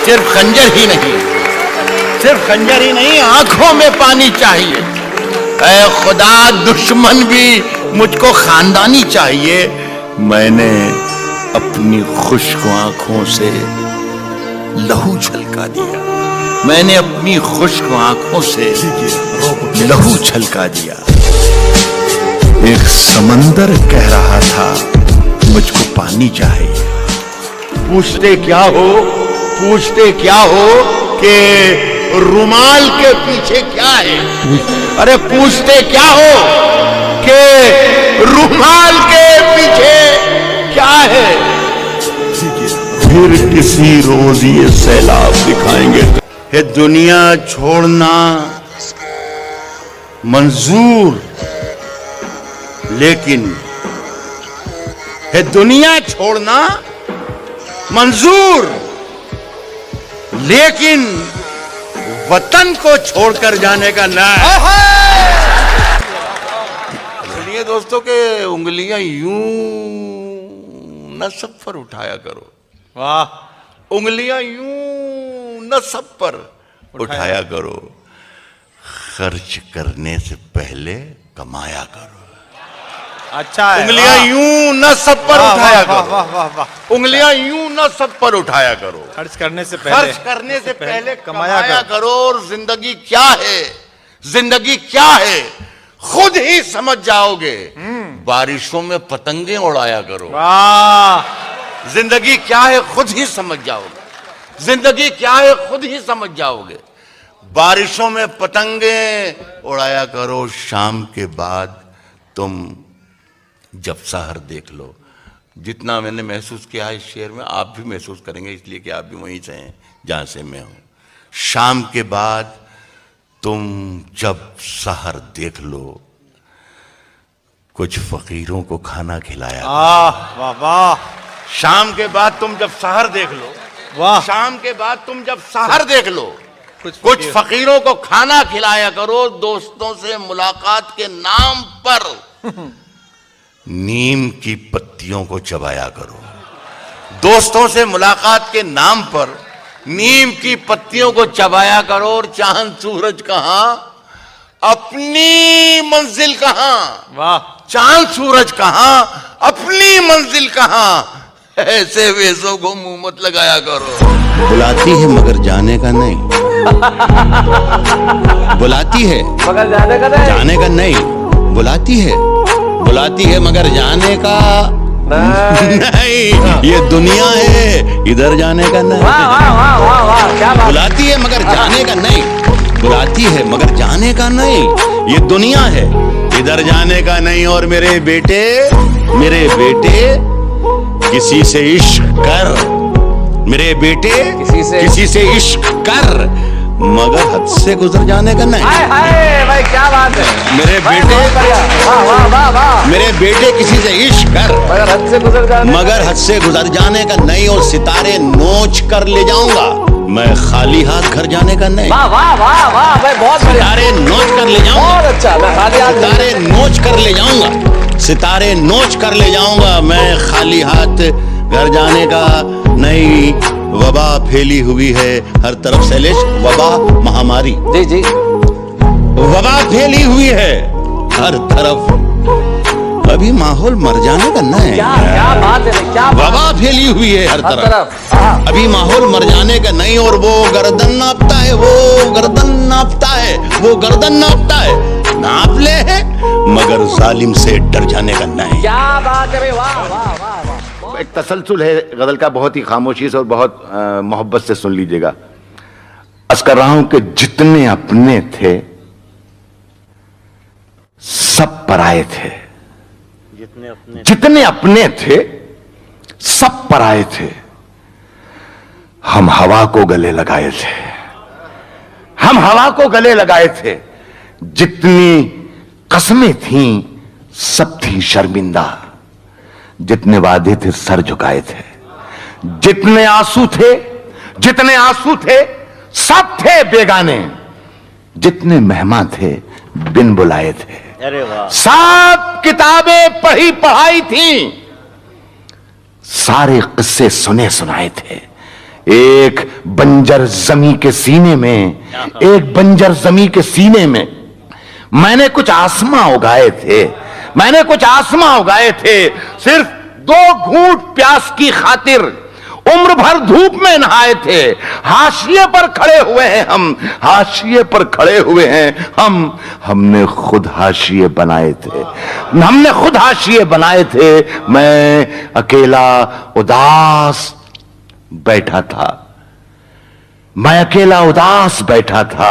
सिर्फ खंजर ही नहीं, सिर्फ खंजर ही नहीं, आंखों में पानी चाहिए। ऐ खुदा, दुश्मन भी मुझको खानदानी चाहिए। मैंने अपनी खुश्क आंखों से लहू छलका दिया, मैंने अपनी खुश्क आंखों से लहू छलका दिया। एक समंदर कह रहा था मुझको पानी चाहिए। पूछते क्या हो, पूछते क्या हो कि रुमाल के पीछे क्या है? अरे पूछते क्या हो कि रुमाल के पीछे क्या है? फिर किसी रोज ये सैलाब दिखाएंगे। ये दुनिया छोड़ना मंजूर, लेकिन है दुनिया छोड़ना मंजूर, लेकिन वतन को छोड़कर जाने का ना। सुनिए दोस्तों के उंगलियां यूं न सब पर उठाया करो। वाह। उंगलियां यूं न सब पर उठाया करो। खर्च करने से पहले कमाया करो। अच्छा है। उंगलियां यूं न सब पर उठाया करो। वाह वाह वाह। उंगलियां यूं न सब पर उठाया करो। खर्च करने से पहले, खर्च करने से पहले कमाया करो। और जिंदगी क्या है, जिंदगी क्या है खुद ही समझ जाओगे। बारिशों में पतंगे उड़ाया करो। वाह। जिंदगी क्या है खुद ही समझ जाओगे। जिंदगी क्या है खुद ही समझ जाओगे। बारिशों में पतंगे उड़ाया करो। शाम के बाद तुम जब सहर देख लो, जितना मैंने महसूस किया है इस शेर में, आप भी महसूस करेंगे, इसलिए कि आप भी वहीं से हैं जहां से मैं हूं। शाम के बाद तुम जब सहर देख लो, कुछ फकीरों को खाना खिलाया। वाह वाह। शाम के बाद तुम जब सहर देख लो, वाह। शाम के बाद तुम जब सहर देख लो, कुछ फकीरों को खाना खिलाया करो। दोस्तों से मुलाकात के नाम पर नीम की पत्तियों को चबाया करो। दोस्तों से मुलाकात के नाम पर नीम की पत्तियों को चबाया करो। और चांद सूरज कहां, अपनी मंजिल कहां। वाह। चांद सूरज कहां, अपनी मंजिल कहां। ऐसे वेशों को मुंह मत लगाया करो। बुलाती है मगर जाने का नहीं। बुलाती है मगर जाने का नहीं। जाने का नहीं। बुलाती है, बुलाती है मगर जाने का नहीं। ये दुनिया है, इधर जाने का नहीं। वाह वाह वाह वाह वाह, क्या बात। बुलाती है मगर जाने का नहीं। बुलाती है मगर जाने का नहीं। ये दुनिया है, इधर जाने का नहीं। और मेरे बेटे, मेरे बेटे किसी से इश्क कर। मेरे बेटे किसी से इश्क कर, मगर हद से गुजर जाने का नहीं। हाय हाय भाई, क्या बात है मेरे बेटे। वाह वाह वाह वाह। मेरे बेटे किसी से इश्क कर, मगर हद से गुजर जाने, मगर हद से गुजर जाने का नहीं। और सितारे नोच कर ले जाऊंगा, मैं खाली हाथ घर जाने का नहीं। वाह वाह वाह वाह भाई, बहुत बढ़िया। सितारे नोच कर ले जाऊंगा। बहुत अच्छा। मैं खाली हाथ, सितारे नोच कर ले जाऊंगा। सितारे नोच कर ले जाऊंगा, मैं खाली हाथ घर जाने का नहीं। वबा फैली हुई है हर तरफ। शैलेश, वबा महामारी। जी जी। वबा फैली हुई है हर तरफ। अभी माहौल मर जाने का नहीं। क्या क्या बात है, क्या बात। वबा फैली हुई है हर तरफ। अभी माहौल मर जाने का नहीं। और वो गर्दन नापता है, वो गर्दन नापता है, वो गर्दन नापता है। नाप ले है मगर जालिम से डर जाने का नहीं। क्या बात है भाई, वाह वाह वाह। एक तसलसल है गजल का, बहुत ही खामोशी से और बहुत मोहब्बत से सुन लीजिएगा। अर्ज कर रहा हूं कि जितने अपने थे सब पराए थे। जितने अपने थे सब पराए थे। हम हवा को गले लगाए थे, हम हवा को गले लगाए थे। जितनी कस्में थीं सब थी शर्मिंदा। जितने वादे थे सर झुकाए थे। जितने आंसू थे, जितने आंसू थे सब थे बेगाने। जितने मेहमान थे बिन बुलाए थे। अरे वाह। सब किताबें पढ़ी पढ़ाई थी, सारे किस्से सुने सुनाए थे। एक बंजर जमी के सीने में, एक बंजर जमी के सीने में मैंने कुछ आसमां उगाए थे, मैंने कुछ आसमां उगाए थे। सिर्फ 2 घूंट प्यास की खातिर उम्र भर धूप में नहाए थे। हाशिए पर खड़े हुए हैं हम, हाशिए पर खड़े हुए हैं हम। हमने खुद हाशिए बनाए थे, हमने खुद हाशिए बनाए थे। मैं अकेला उदास बैठा था, मैं अकेला उदास बैठा था।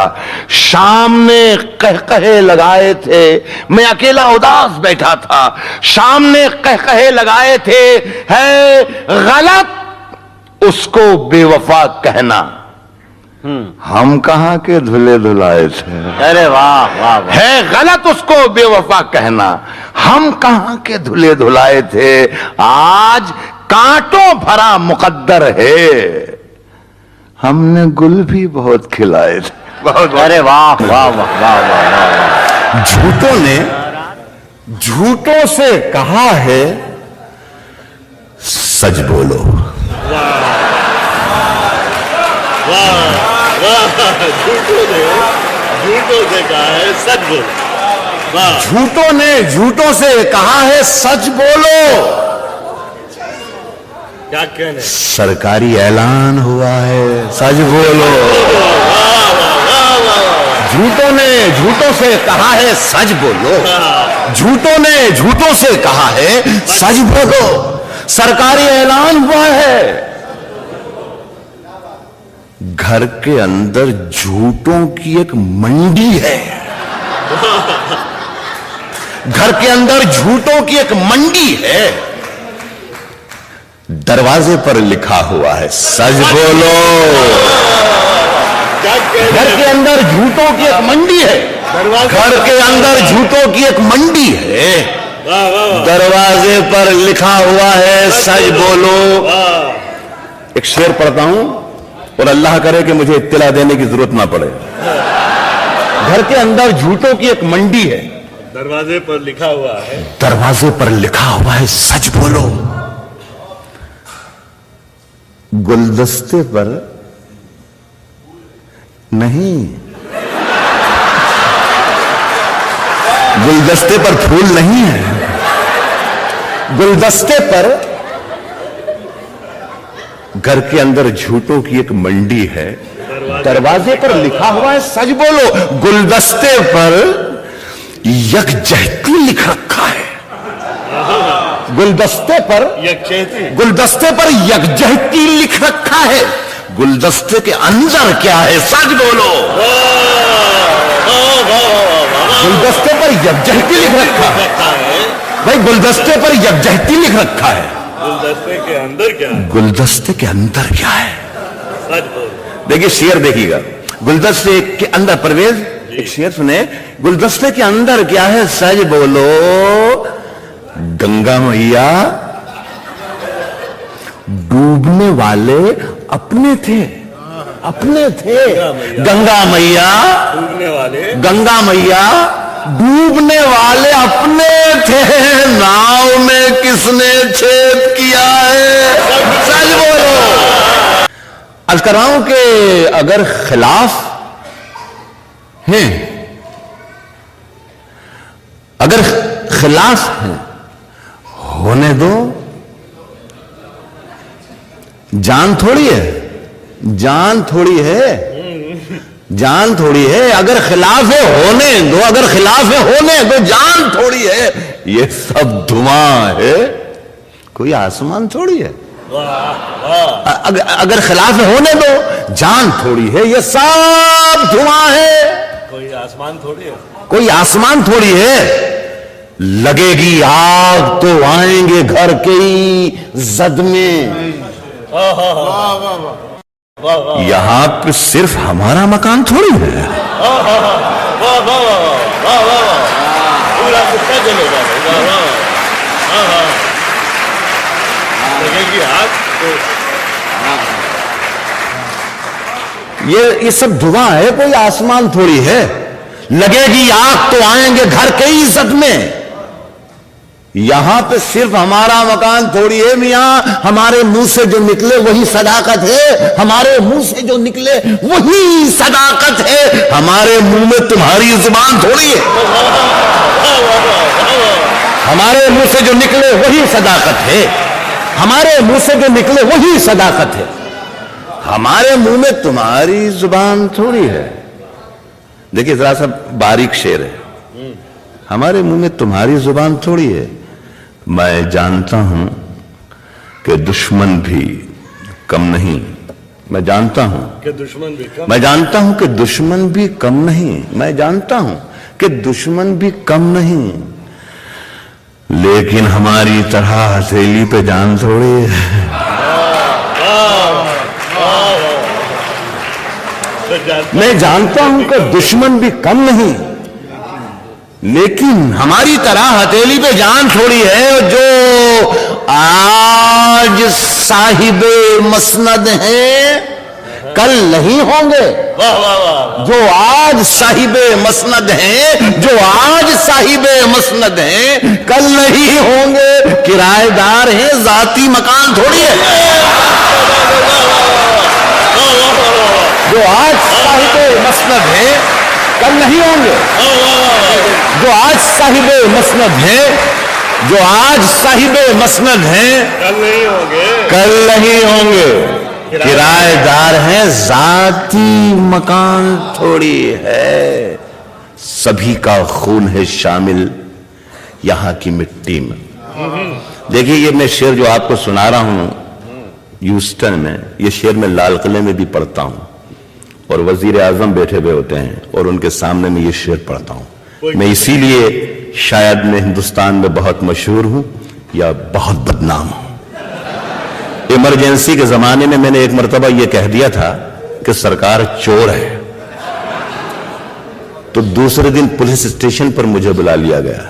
शाम ने कहकहे लगाए थे, मैं अकेला उदास बैठा था। शाम ने कहकहे लगाए थे, है गलत उसको बेवफा कहना। हम कहां के धुले धुलाए थे। अरे वाह वाह वाह। है गलत उसको बेवफा कहना, हम कहां के धुले धुलाए थे। आज कांटों भरा मुकद्दर है, हमने गुल भी बहुत खिलाए थे। बहुत अरे वाह वाह वाह वाह वाह। झूठों ने झूठों से कहा है सच बोलो। झूठों ने झूठों से कहा है सच बोलो। झूठों ने झूठों से कहा है सच बोलो। क्या कहने? सरकारी ऐलान हुआ है सच बोलो। झूठों ने झूठों से कहा है सच बोलो। झूठों ने झूठों से कहा है सच बोलो। सरकारी ऐलान हुआ है। घर के अंदर झूठों की एक मंडी है। घर के अंदर झूठों की एक मंडी है। दरवाजे पर लिखा हुआ है सच बोलो। घर के अंदर झूठों की एक मंडी है। घर के अंदर झूठों की एक मंडी है। दरवाजे पर लिखा हुआ है सच बोलो। एक शेर पढ़ता हूं और अल्लाह करे कि मुझे इत्तला देने की जरूरत ना पड़े। घर के अंदर झूठों की एक मंडी है। दरवाजे पर लिखा हुआ है, दरवाजे पर लिखा हुआ है सच बोलो। गुलदस्ते पर नहीं, गुलदस्ते पर फूल नहीं है। गुलदस्ते पर, घर के अंदर झूठों की एक मंडी है। दरवाजे पर लिखा हुआ है सच बोलो। गुलदस्ते पर यकजहती लिख रखा है। गुलदस्ते पर गुलदस्ते पर यकजहती लिख रखा है। गुलदस्ते के अंदर क्या है सच बोलो। गुलदस्ते पर यकजहती लिख रखा है भाई। गुलदस्ते पर यकजहती लिख रखा है। गुलदस्ते के अंदर क्या है? गुलदस्ते के अंदर क्या है? सच बोलो। देखिए शेर देखिएगा। गुलदस्ते के अंदर, परवेज एक शेर सुने। गुलदस्ते के अंदर क्या है सच बोलो। गंगा मैया डूबने वाले अपने थे, अपने थे। गंगा मैया डूबने वाले, गंगा मैया डूबने वाले अपने थे। नाव में किसने छेद किया है सच बोलो। अर्ज कर रहा हूं कि अगर खिलाफ हैं, अगर खिलाफ हैं होने दो। जान थोड़ी है, जान थोड़ी है, जान थोड़ी है। अगर खिलाफ है होने दो, अगर खिलाफ है होने दो। जान थोड़ी है, ये सब धुआं है, कोई आसमान थोड़ी है। अगर खिलाफ है होने दो। जान थोड़ी है, ये सब धुआं है, कोई आसमान थोड़ी है। कोई आसमान थोड़ी है। लगेगी आग तो आएंगे घर के ही जद में। यहां पे सिर्फ हमारा मकान थोड़ी है। पूरा कुत्ता चलेगा। लगेगी आग तो ये सब धुआं है, कोई आसमान थोड़ी है। लगेगी आग तो आएंगे घर के ही इज्जत में। यहां पे सिर्फ हमारा मकान थोड़ी है मियां, हमारे मुंह से जो निकले वही सदाकत है, हमारे मुंह से जो निकले वही सदाकत है, हमारे मुंह में तुम्हारी जुबान थोड़ी है। हमारे मुंह से जो निकले वही सदाकत है, हमारे मुंह से जो निकले वही सदाकत है, हमारे मुंह में तुम्हारी जुबान थोड़ी है। देखिए जरा सा बारीक शेर है, हमारे मुंह में तुम्हारी जुबान थोड़ी है। मैं जानता हूं कि दुश्मन भी कम नहीं, मैं जानता हूं कि दुश्मन भी कम, मैं जानता हूं कि दुश्मन भी कम नहीं, मैं जानता हूं कि दुश्मन भी कम नहीं, लेकिन हमारी तरह हथेली पे जान थोड़ी है। मैं जानता हूं कि दुश्मन भी कम नहीं, लेकिन हमारी तरह हथेली पे जान थोड़ी है। जो आज साहिबे मसनद हैं कल नहीं होंगे। वाह वाह वाह, जो आज साहिबे मसनद हैं, जो आज साहिबे मसनद हैं कल नहीं होंगे। किराएदार हैं, जाती मकान थोड़ी है। जो आज साहिबे मसनद हैं कल नहीं होंगे। जो आज साहिबे मसनद हैं, जो आज साहिबे मसनद हैं कल नहीं होंगे। कल नहीं होंगे। किराएदार हैं, जाती मकान थोड़ी है। सभी का खून है शामिल यहां की मिट्टी में। देखिए ये मैं शेर जो आपको सुना रहा हूं ह्यूस्टन में, ये शेर मैं लाल किले में भी पढ़ता हूं और वजीर आजम बैठे हुए होते हैं और उनके सामने में ये शेर पढ़ता हूं। मैं इसीलिए शायद मैं हिंदुस्तान में बहुत मशहूर हूं या बहुत बदनाम हूं। इमरजेंसी के जमाने में मैंने एक मर्तबा यह कह दिया था कि सरकार चोर है, तो दूसरे दिन पुलिस स्टेशन पर मुझे बुला लिया गया।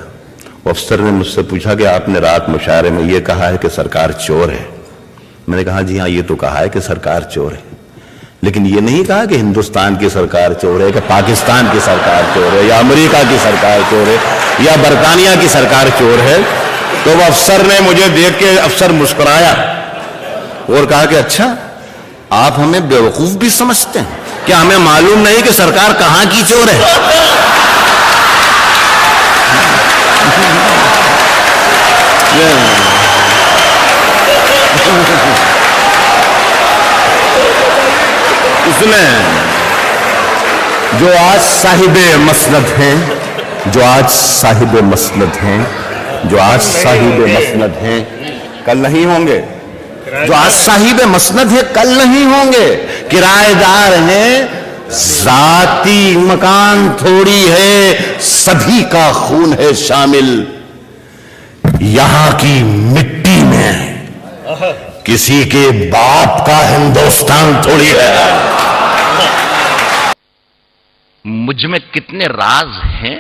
अफसर ने मुझसे पूछा कि आपने रात मुशायरे में यह कहा है कि सरकार चोर है। मैंने कहा जी हाँ, ये तो कहा है कि सरकार चोर है, लेकिन ये नहीं कहा कि हिंदुस्तान की सरकार चोर है, कि पाकिस्तान की सरकार चोर है, या अमेरिका की सरकार चोर है, या बरतानिया की सरकार चोर है। तो वो अफसर ने मुझे देख के अफसर मुस्कुराया और कहा कि अच्छा आप हमें बेवकूफ भी समझते हैं, क्या हमें मालूम नहीं कि सरकार कहां की चोर है? इसमें जो आज साहिबे मसनद हैं, जो आज साहिबे मसनद हैं, जो आज साहिबे मसनद हैं कल नहीं होंगे। जो आज साहिबे मसनद है कल नहीं होंगे। किराएदार हैं, जाती मकान थोड़ी है, सभी का खून है शामिल यहां की मिट्टी में। किसी के बाप का हिंदुस्तान थोड़ी है। मुझ में कितने राज हैं,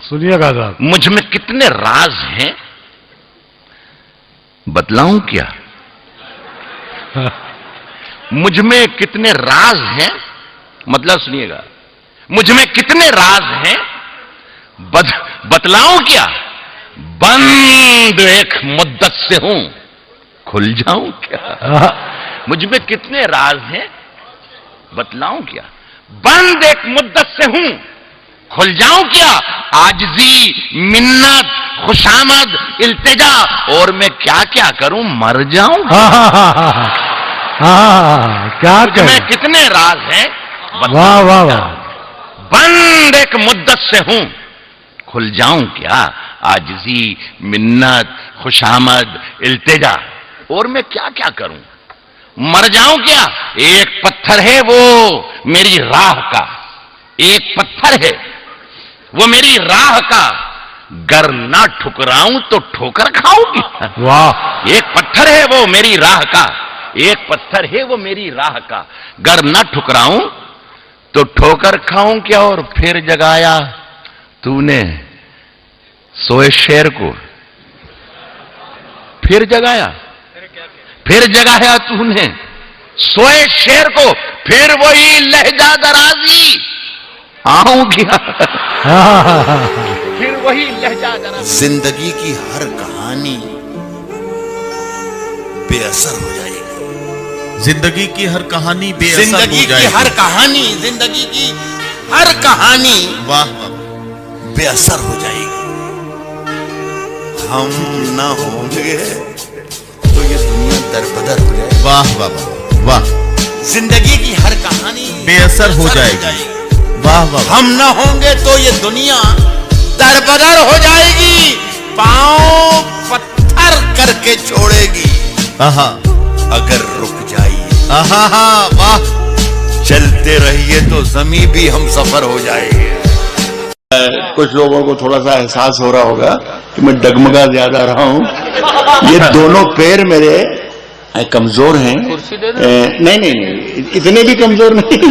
सुनिएगा साहब, मुझ में कितने राज हैं, बतलाऊं क्या? मुझ में कितने राज हैं, मतलब सुनिएगा, मुझ में कितने राज हैं, बतलाऊं क्या? बंद एक मुद्दत से हूं, खुल जाऊं क्या? मुझ में कितने राज हैं, बतलाऊं क्या? बंद एक मुद्दत से हूं, खुल जाऊं क्या? आजिज़ी, मिन्नत, खुशामद, इल्तिजा, और मैं क्या क्या करूं, मर जाऊं? क्या मुझ में कितने राज हैं, वाह वाह वाह, बंद एक मुद्दत से हूं, खुल जाऊं क्या? आजिज़ी, मिन्नत, खुशामद, इल्तिजा, और मैं क्या क्या करूं, मर जाऊं क्या? एक पत्थर है वो मेरी राह का, एक पत्थर है वो मेरी राह का, गर ना ठुकराऊं तो ठोकर खाऊंगी। वाह, एक पत्थर है वो मेरी राह का, एक पत्थर है वो मेरी राह का, गर ना ठुकराऊं तो ठोकर खाऊं क्या? और फिर जगाया तूने सोए शेर को, फिर जगाया तूने सोए शेर को, फिर वही लहजा दराजी आऊं क्या? फिर वही लहजा जरा। जिंदगी की हर कहानी बेअसर हो जाएगी। जिंदगी की हर कहानी बेअसर हो जिंदगी की जाएगी। हर कहानी, जिंदगी की हर कहानी वाह वाह, बेअसर हो जाएगी। हम ना होंगे तो ये दुनिया दरबदर हो जाएगी। वाह वाह वाह वाह, जिंदगी की हर कहानी बेअसर हो जाएगी। वाह वाह, हम ना होंगे तो ये दुनिया दरबदर हो जाएगी, पांव पत्थर करके छोड़ेगी। आहा अगर रुक जाइए, आहा, वाह, चलते रहिए तो जमी भी हम सफर हो जाएंगे। कुछ लोगों को थोड़ा सा एहसास हो रहा होगा कि मैं डगमगा ज्यादा रहा हूं। ये दोनों पैर मेरे कमजोर हैं। नहीं, इतने भी कमजोर नहीं।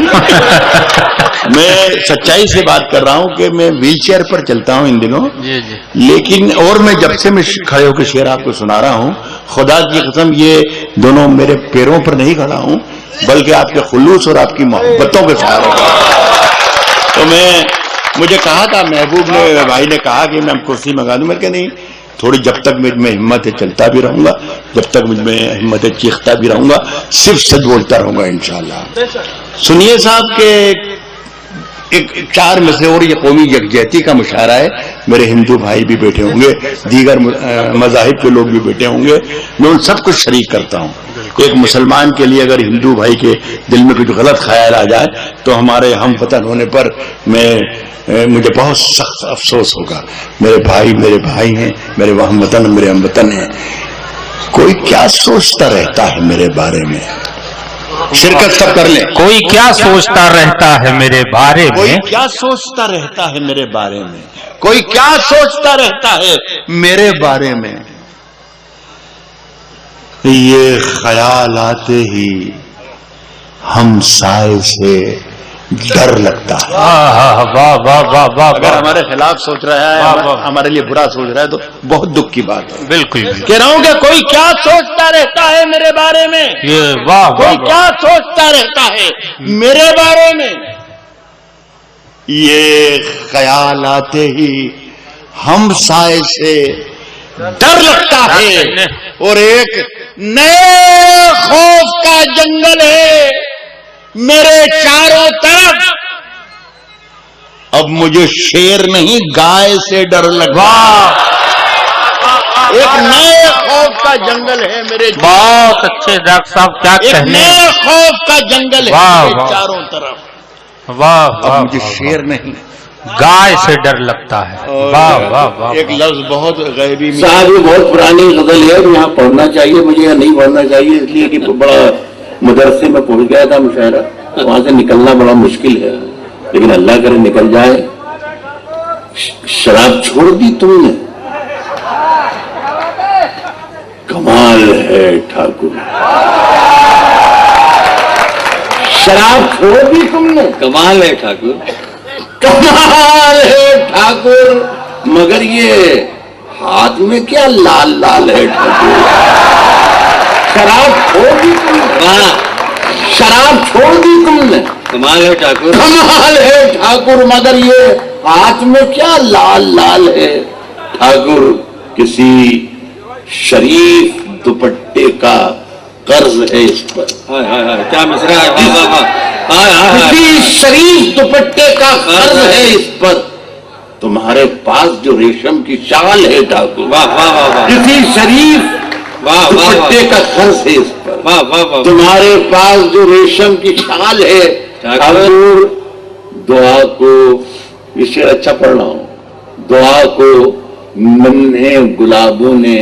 मैं सच्चाई से बात कर रहा हूं कि मैं व्हीलचेयर पर चलता हूं इन दिनों। जी जी। लेकिन और मैं जब से मैं खड़े होकर शेर आपको सुना रहा हूं, खुदा की कसम ये दोनों मेरे पैरों पर नहीं खड़ा हूं, बल्कि आपके खुलूस और आपकी मोहब्बतों के सहारे। तो मुझे कहा था, महबूब ने, भाई ने कहा कि मैं कुर्सी मंगा दूं। मैं कहा नहीं, थोड़ी जब तक मुझ में हिम्मत है चलता भी रहूंगा, जब तक मुझ में हिम्मत है चीखता भी रहूंगा, सिर्फ सच बोलता रहूंगा इंशाल्लाह। सुनिए साहब के एक 4 में से, और ये कौमी यकजहती का मुशायरा है। मेरे हिंदू भाई भी बैठे होंगे, दीगर मजाहिब के लोग भी बैठे होंगे, मैं उन सब कुछ शरीक करता हूँ। एक मुसलमान के लिए अगर हिंदू भाई के दिल में कुछ गलत ख्याल आ जाए तो हमारे हम वतन होने पर मुझे बहुत सख्त अफसोस होगा। मेरे भाई हैं, मेरे हम वतन, मेरे हम वतन हैं। कोई क्या सोचता रहता है मेरे बारे में? शिरकत सब कर ले। कोई क्या सोचता रहता है मेरे बारे कोई में? क्या सोचता रहता है मेरे बारे में? कोई क्या सोचता रहता है मेरे बारे में? ये ख्याल आते ही हम साए से डर लगता है। वाह वाह वाह वाह वाह, अगर हमारे खिलाफ सोच रहा है, वाह, वाह। हमारे लिए बुरा सोच रहा है, तो बहुत दुख की बात है। बिल्कुल कह रहा हूं कि कोई क्या सोचता रहता है मेरे बारे में? ये वाह कोई वाह क्या सोचता रहता है मेरे बारे में? ये ख्याल आते ही हम साए से डर लगता है, और एक नए खौफ का जंगल है मेरे चारों तरफ। अब मुझे शेर नहीं, गाय से डर लगा। एक नए खौफ का जंगल है मेरे, बहुत अच्छे डॉक्टर साहब, क्या एक कहने। नए खौफ का जंगल है वाह, मेरे वाह। चारों तरफ। वाह अब वाह, मुझे वाह, शेर नहीं, गाय से डर लगता है। और वाह वाह वाह, एक लफ्ज बहुत गैबी में, साहब ये बहुत पुरानी गजल है, यहाँ पढ़ना चाहिए मुझे या नहीं पढ़ना चाहिए, इसलिए कि बड़ा मदरसे में पहुंच गया था मुशायरा, वहां से निकलना बड़ा मुश्किल है, लेकिन अल्लाह करे निकल जाए। शराब छोड़ दी तुमने, कमाल है ठाकुर। शराब छोड़ दी तुमने, कमाल है ठाकुर, कमाल है ठाकुर। मगर ये हाथ में क्या लाल लाल है ठाकुर? शराब छोड़ दी तुमने, शराब छोड़ दी तुमने, कमाल है ठाकुर, कमाल है ठाकुर। मगर ये हाथ में क्या लाल लाल है ठाकुर? किसी शरीफ दुपट्टे का कर्ज है इस पर। क्या मिसरा है, वाह वाह वाह। किसी शरीफ दुपट्टे का कर्ज है इस पर, तुम्हारे पास जो रेशम की शाल है ठाकुर, वाह वाह वाह। किसी शरीफ दुपट्टे का कर्ज है इस पर, वाह वाह वाह। तुम्हारे पास जो रेशम की शाल है ठाकुर, दुआ को, ये शेर अच्छा पढ़ रहा हूं, दुआ को नन्हे गुलाबों ने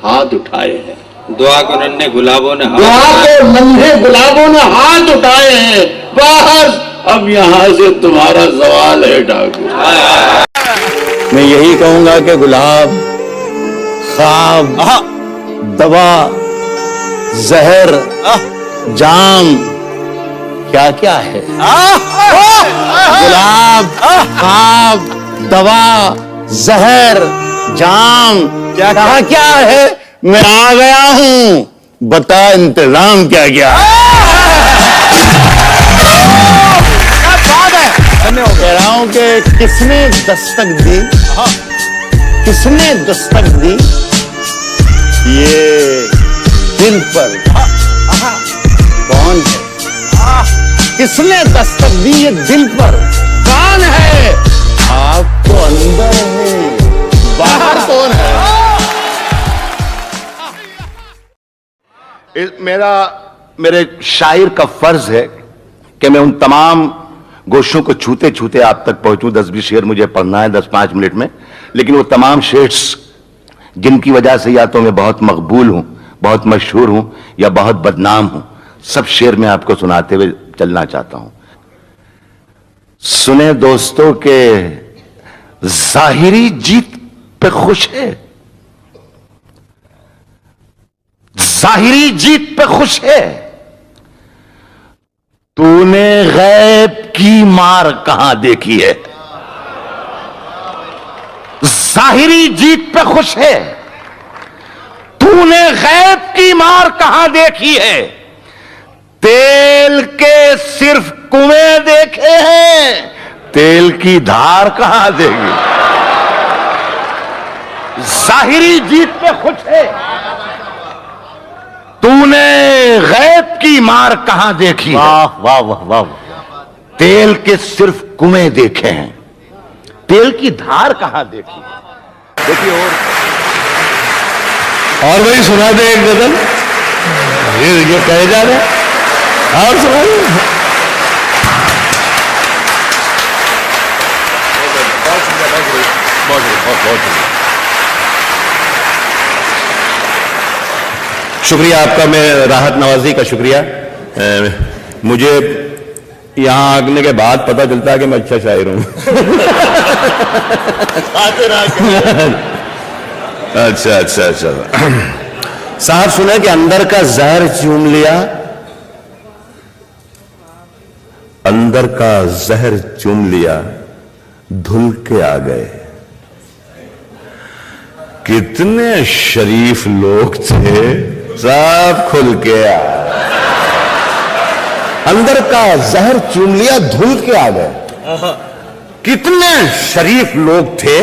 हाथ उठाए हैं, दुआ को नन्हे गुलाबों ने दुआ को नन्हे गुलाबों ने हाथ उठाए हैं, बस अब यहां से तुम्हारा सवाल है ठाकुर। मैं यही कहूंगा कि गुलाब, ख्वाब, दवा, जहर, जाम, क्या क्या है? गुलाब, ख्वाब, दवा, जहर, जाम, क्या क्या है? मैं आ गया हूं, बता इंतजाम क्या क्या है? कह रहा हूं कि किसने दस्तक दी किसने दस्तक दी ये दिल पर? कौन है? किसने दस्तक दी ये दिल पर? कौन है? आप तो अंदर है, बाहर कौन है? मेरे शायर का फर्ज है कि मैं उन तमाम गोशों को छूते छूते आप तक पहुंचूं। 10-20 शेर मुझे पढ़ना है 10-5 मिनट में, लेकिन वो तमाम शेर्स जिनकी वजह से या तो मैं बहुत मकबूल हूं, बहुत मशहूर हूं, या बहुत बदनाम हूं, सब शेर मैं आपको सुनाते हुए चलना चाहता हूं। सुने दोस्तों के जाहिरी जीत पे खुश है, जाहिरी जीत पे खुश है, तूने गैब की मार कहां देखी है? जाहिरी जीत पे खुश है, तूने गैब की मार कहां देखी है? तेल के सिर्फ कुएं देखे हैं, तेल की धार कहां देगी? जाहिरी जीत पे खुश है, तूने गैब की मार कहां देखी? वाह वाह वाह वाह। तेल के सिर्फ कुएं देखे हैं, तेल की धार कहां देखी? देखिए और वही सुना दे एक गजल, ये कहे जा रहे हैं और सुनाइए। शुक्रिया आपका, मैं राहत नवाजी का शुक्रिया। मुझे यहाँ आने के बाद पता चलता है कि मैं अच्छा शायर हूँ। अच्छा अच्छा अच्छा। साहब सुने कि अंदर का जहर चूम लिया, अंदर का जहर चूम लिया, धुल के आ गए। कितने शरीफ लोग थे, सब खुल के आ। अंदर का जहर चूम लिया, धुल के आ गए। कितने शरीफ लोग थे,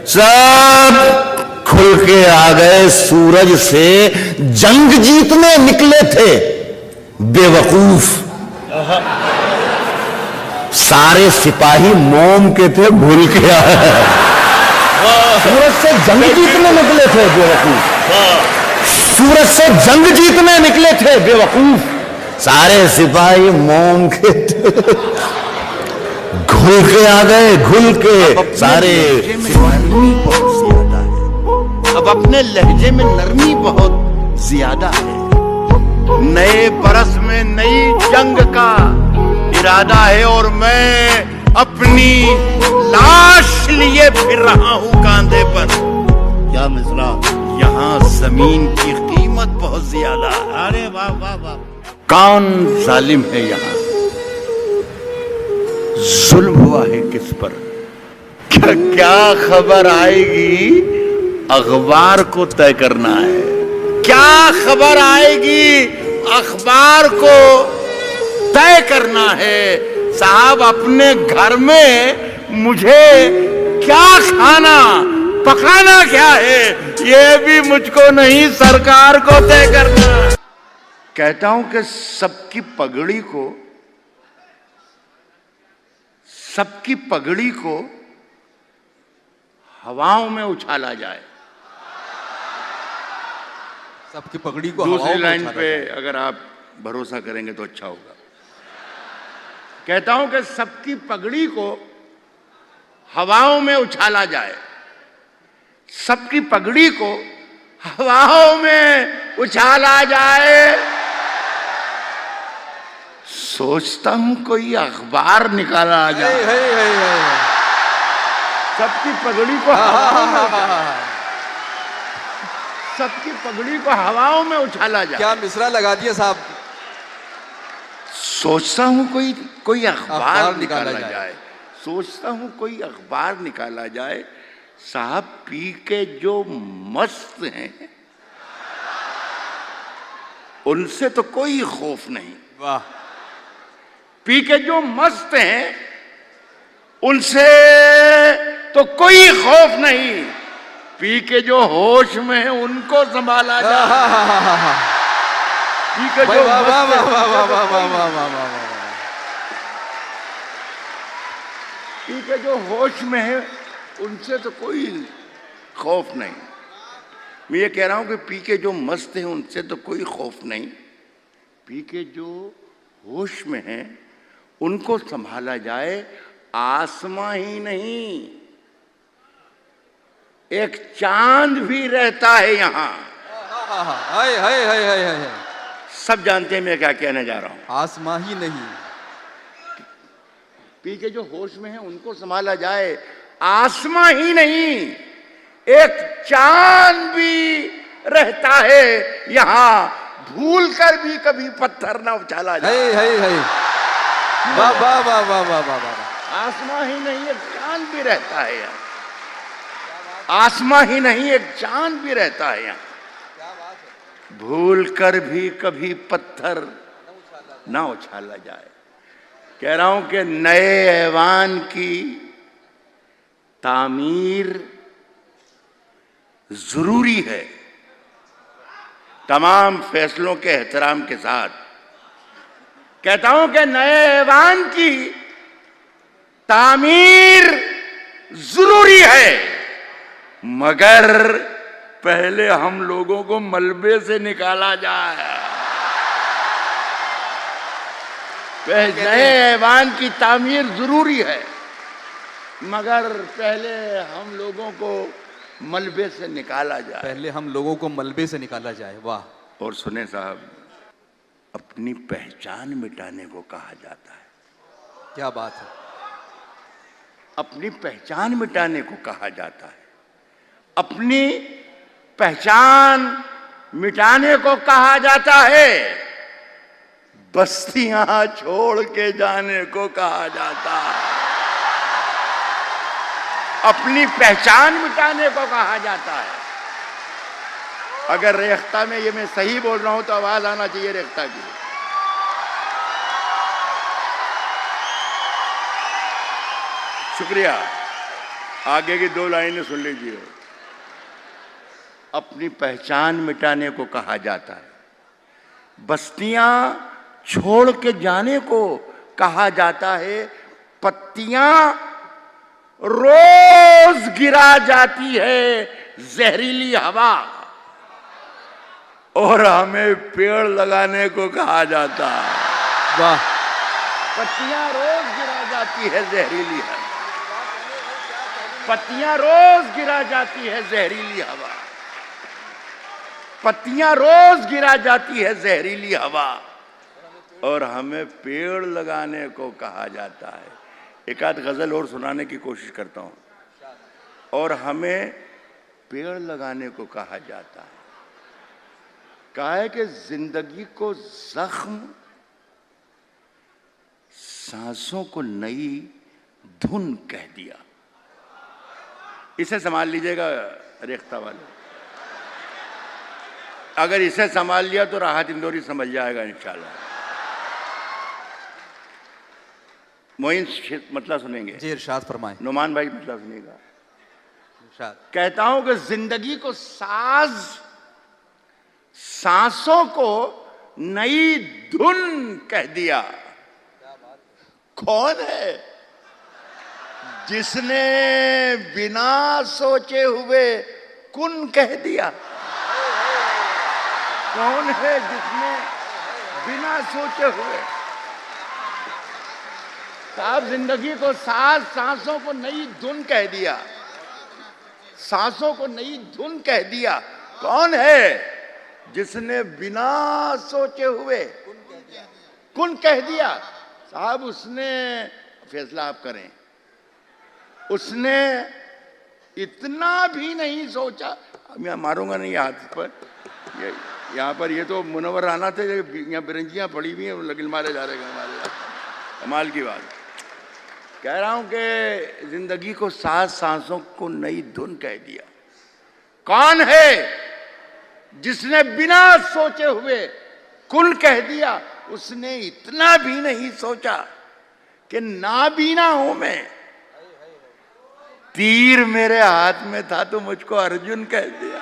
सब खुल के आ गए। सूरज से जंग जीतने निकले थे बेवकूफ, सारे सिपाही मोम के थे, भूल के आए। सूरज से जंग जीतने निकले थे बेवकूफ, सूरज से जंग जीतने निकले थे बेवकूफ, सारे सिपाही मोम के थे, घुल के आ गए, घुल के सारे। नरमी बहुत ज्यादा है, अब अपने लहजे में नरमी बहुत ज्यादा है। नए बरस में नई जंग का इरादा है और मैं अपनी लाश लिए फिर रहा हूं कांधे पर। क्या मिसरा? यहाँ जमीन की कीमत बहुत ज्यादा है। अरे वाह वाह वाह। कौन जालिम है यहाँ? जुल्म हुआ है किस पर? क्या खबर आएगी अखबार को तय करना है। क्या खबर आएगी अखबार को तय करना है। साहब अपने घर में मुझे क्या खाना पकाना क्या है, ये भी मुझको नहीं सरकार को तय करना। कहता हूं कि सबकी पगड़ी को हवाओं में उछाला जाए। सबकी पगड़ी को दूसरी लाइन पे अगर आप भरोसा करेंगे तो अच्छा होगा। कहता हूं कि सबकी पगड़ी को हवाओं में उछाला जाए, सबकी पगड़ी को हवाओं में उछाला जाए। सोचता हूं कोई अखबार निकाला जाए, सबकी पगड़ी को सबकी पगड़ी को हवाओं में उछाला जाए। क्या मिसरा लगा दिया साहब। सोचता हूं कोई अखबार निकाला जाए, सोचता हूं कोई अखबार निकाला जाए। साहब पी के जो मस्त हैं उनसे तो कोई खौफ नहीं। वाह। पी के जो मस्त हैं उनसे तो कोई खौफ नहीं। पी के जो होश में है उनको संभाला जाए। पी के भाई जो वाह वाह मस्त वाह है, वाह उनको वाह तो वाह कोई- वाह वाह वाह वाह। पी के जो होश में है उनसे तो कोई खौफ नहीं। मैं ये कह रहा हूं कि पी के जो मस्त हैं उनसे तो कोई खौफ नहीं। पी के जो होश में हैं उनको संभाला जाए। आसमां ही नहीं, एक चांद भी रहता है यहां। हाय हाय हाय हाय हाय। सब जानते हैं मैं क्या कहने जा रहा हूं। आसमां ही नहीं, पी के जो होश में है उनको संभाला जाए। आसमां ही नहीं, एक चांद भी रहता है यहां। भूल कर भी कभी पत्थर ना उछाला जाए। हाय हाय हाय। वाह वाह वाह वाह वाह वाह वाह। आसमां ही नहीं, एक चांद भी रहता है यहाँ। आसमां ही नहीं, एक चांद भी रहता है यहाँ। भूल कर भी कभी पत्थर ना उछाला जाए। कह रहा हूं कि नए ऐवान की तामीर जरूरी है। तमाम फैसलों के एहतराम के साथ कहता हूं कि नए ऐवान की तामीर जरूरी है, मगर पहले हम लोगों को मलबे से निकाला जाए। नए ऐवान की तामीर जरूरी है, मगर पहले हम लोगों को मलबे से निकाला जाए। पहले हम लोगों को मलबे से निकाला जाए। वाह। और सुने साहब, अपनी पहचान मिटाने को कहा जाता है। क्या बात है। अपनी पहचान मिटाने को कहा जाता है। अपनी पहचान मिटाने को कहा जाता है। बस्तियां छोड़ के जाने को कहा जाता है। अपनी पहचान मिटाने को कहा जाता है। अगर रेख्ता में ये मैं सही बोल रहा हूं तो आवाज आना चाहिए रेख्ता की। शुक्रिया। आगे की 2 लाइनें सुन लीजिए। अपनी पहचान मिटाने को कहा जाता है। बस्तियां छोड़ के जाने को कहा जाता है। पत्तियां रोज गिरा जाती है जहरीली हवा, और हमें पेड़ लगाने को कहा जाता है। वाह। पत्तियां रोज गिरा जाती है जहरीली हवा। पत्तियां रोज गिरा जाती है जहरीली हवा। पत्तियां रोज गिरा जाती है जहरीली हवा, और हमें पेड़ लगाने को कहा जाता है। एक आध गजल और सुनाने की कोशिश करता हूं। और हमें पेड़ लगाने को कहा जाता है। कहा है कि जिंदगी को जख्म, सांसों को नई धुन कह दिया। इसे संभाल लीजिएगा रेख्ता वाले। अगर इसे संभाल लिया तो राहत इंदौरी समझ जाएगा इंशाल्लाह। मोइन मतलब सुनेंगे जी इरशाद फरमाएं। नुमान भाई मतलब सुनिएगा। इरशाद। कहता हूं कि जिंदगी को साज, सांसों को नई धुन कह दिया। कौन है जिसने बिना सोचे हुए कुन कह दिया? कौन है जिसने बिना सोचे हुए? साहब, जिंदगी को साज, सांसों को नई धुन कह दिया। सांसों को नई धुन कह दिया। कौन है जिसने बिना सोचे हुए कुन कह दिया? साहब, उसने, फैसला आप करें, उसने इतना भी नहीं सोचा। मैं मारूंगा नहीं हाथ पर, यहाँ पर ये तो मुनव्वर राना थे, यहाँ बिरंजियां पड़ी हुई हैं, लगिल मारे जा रहे हैं हमारे। कमाल की बात। कह रहा हूं कि जिंदगी को सात सांसों को नई धुन कह दिया। कौन है जिसने बिना सोचे हुए कुल कह दिया? उसने इतना भी नहीं सोचा कि नाबीना हूं मैं, तीर मेरे हाथ में था तो मुझको अर्जुन कह दिया।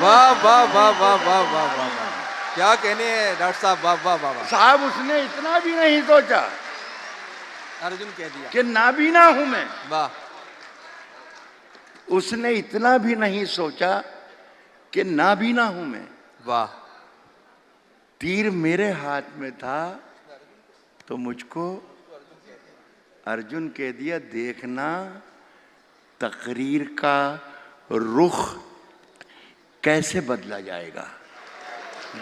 वाह वाह वाह वाह वाह वाह वाह, क्या कहने हैं डॉक्टर साहब, वाह वाह वाह वाह। साहब उसने इतना भी नहीं सोचा अर्जुन कह दिया कि नाबीना हूं मैं। वाह। उसने इतना भी नहीं सोचा कि नाबीना हूं मैं। वाह। तीर मेरे हाथ में था तो मुझको अर्जुन कह दिया। देखना तकरीर का रुख कैसे बदला जाएगा,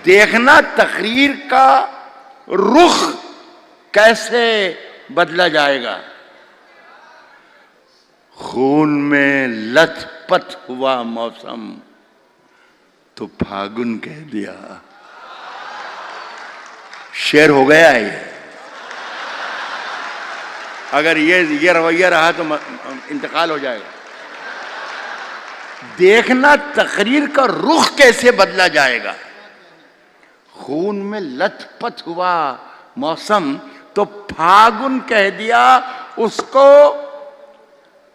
देखना तकरीर का रुख कैसे बदला जाएगा। खून में लथपथ हुआ मौसम तो फागुन कह दिया। शेर हो गया है ये। अगर ये रवैया रहा तो इंतकाल हो जाएगा। देखना तकरीर का रुख कैसे बदला जाएगा। खून में लथपथ हुआ मौसम तो फागुन कह दिया उसको।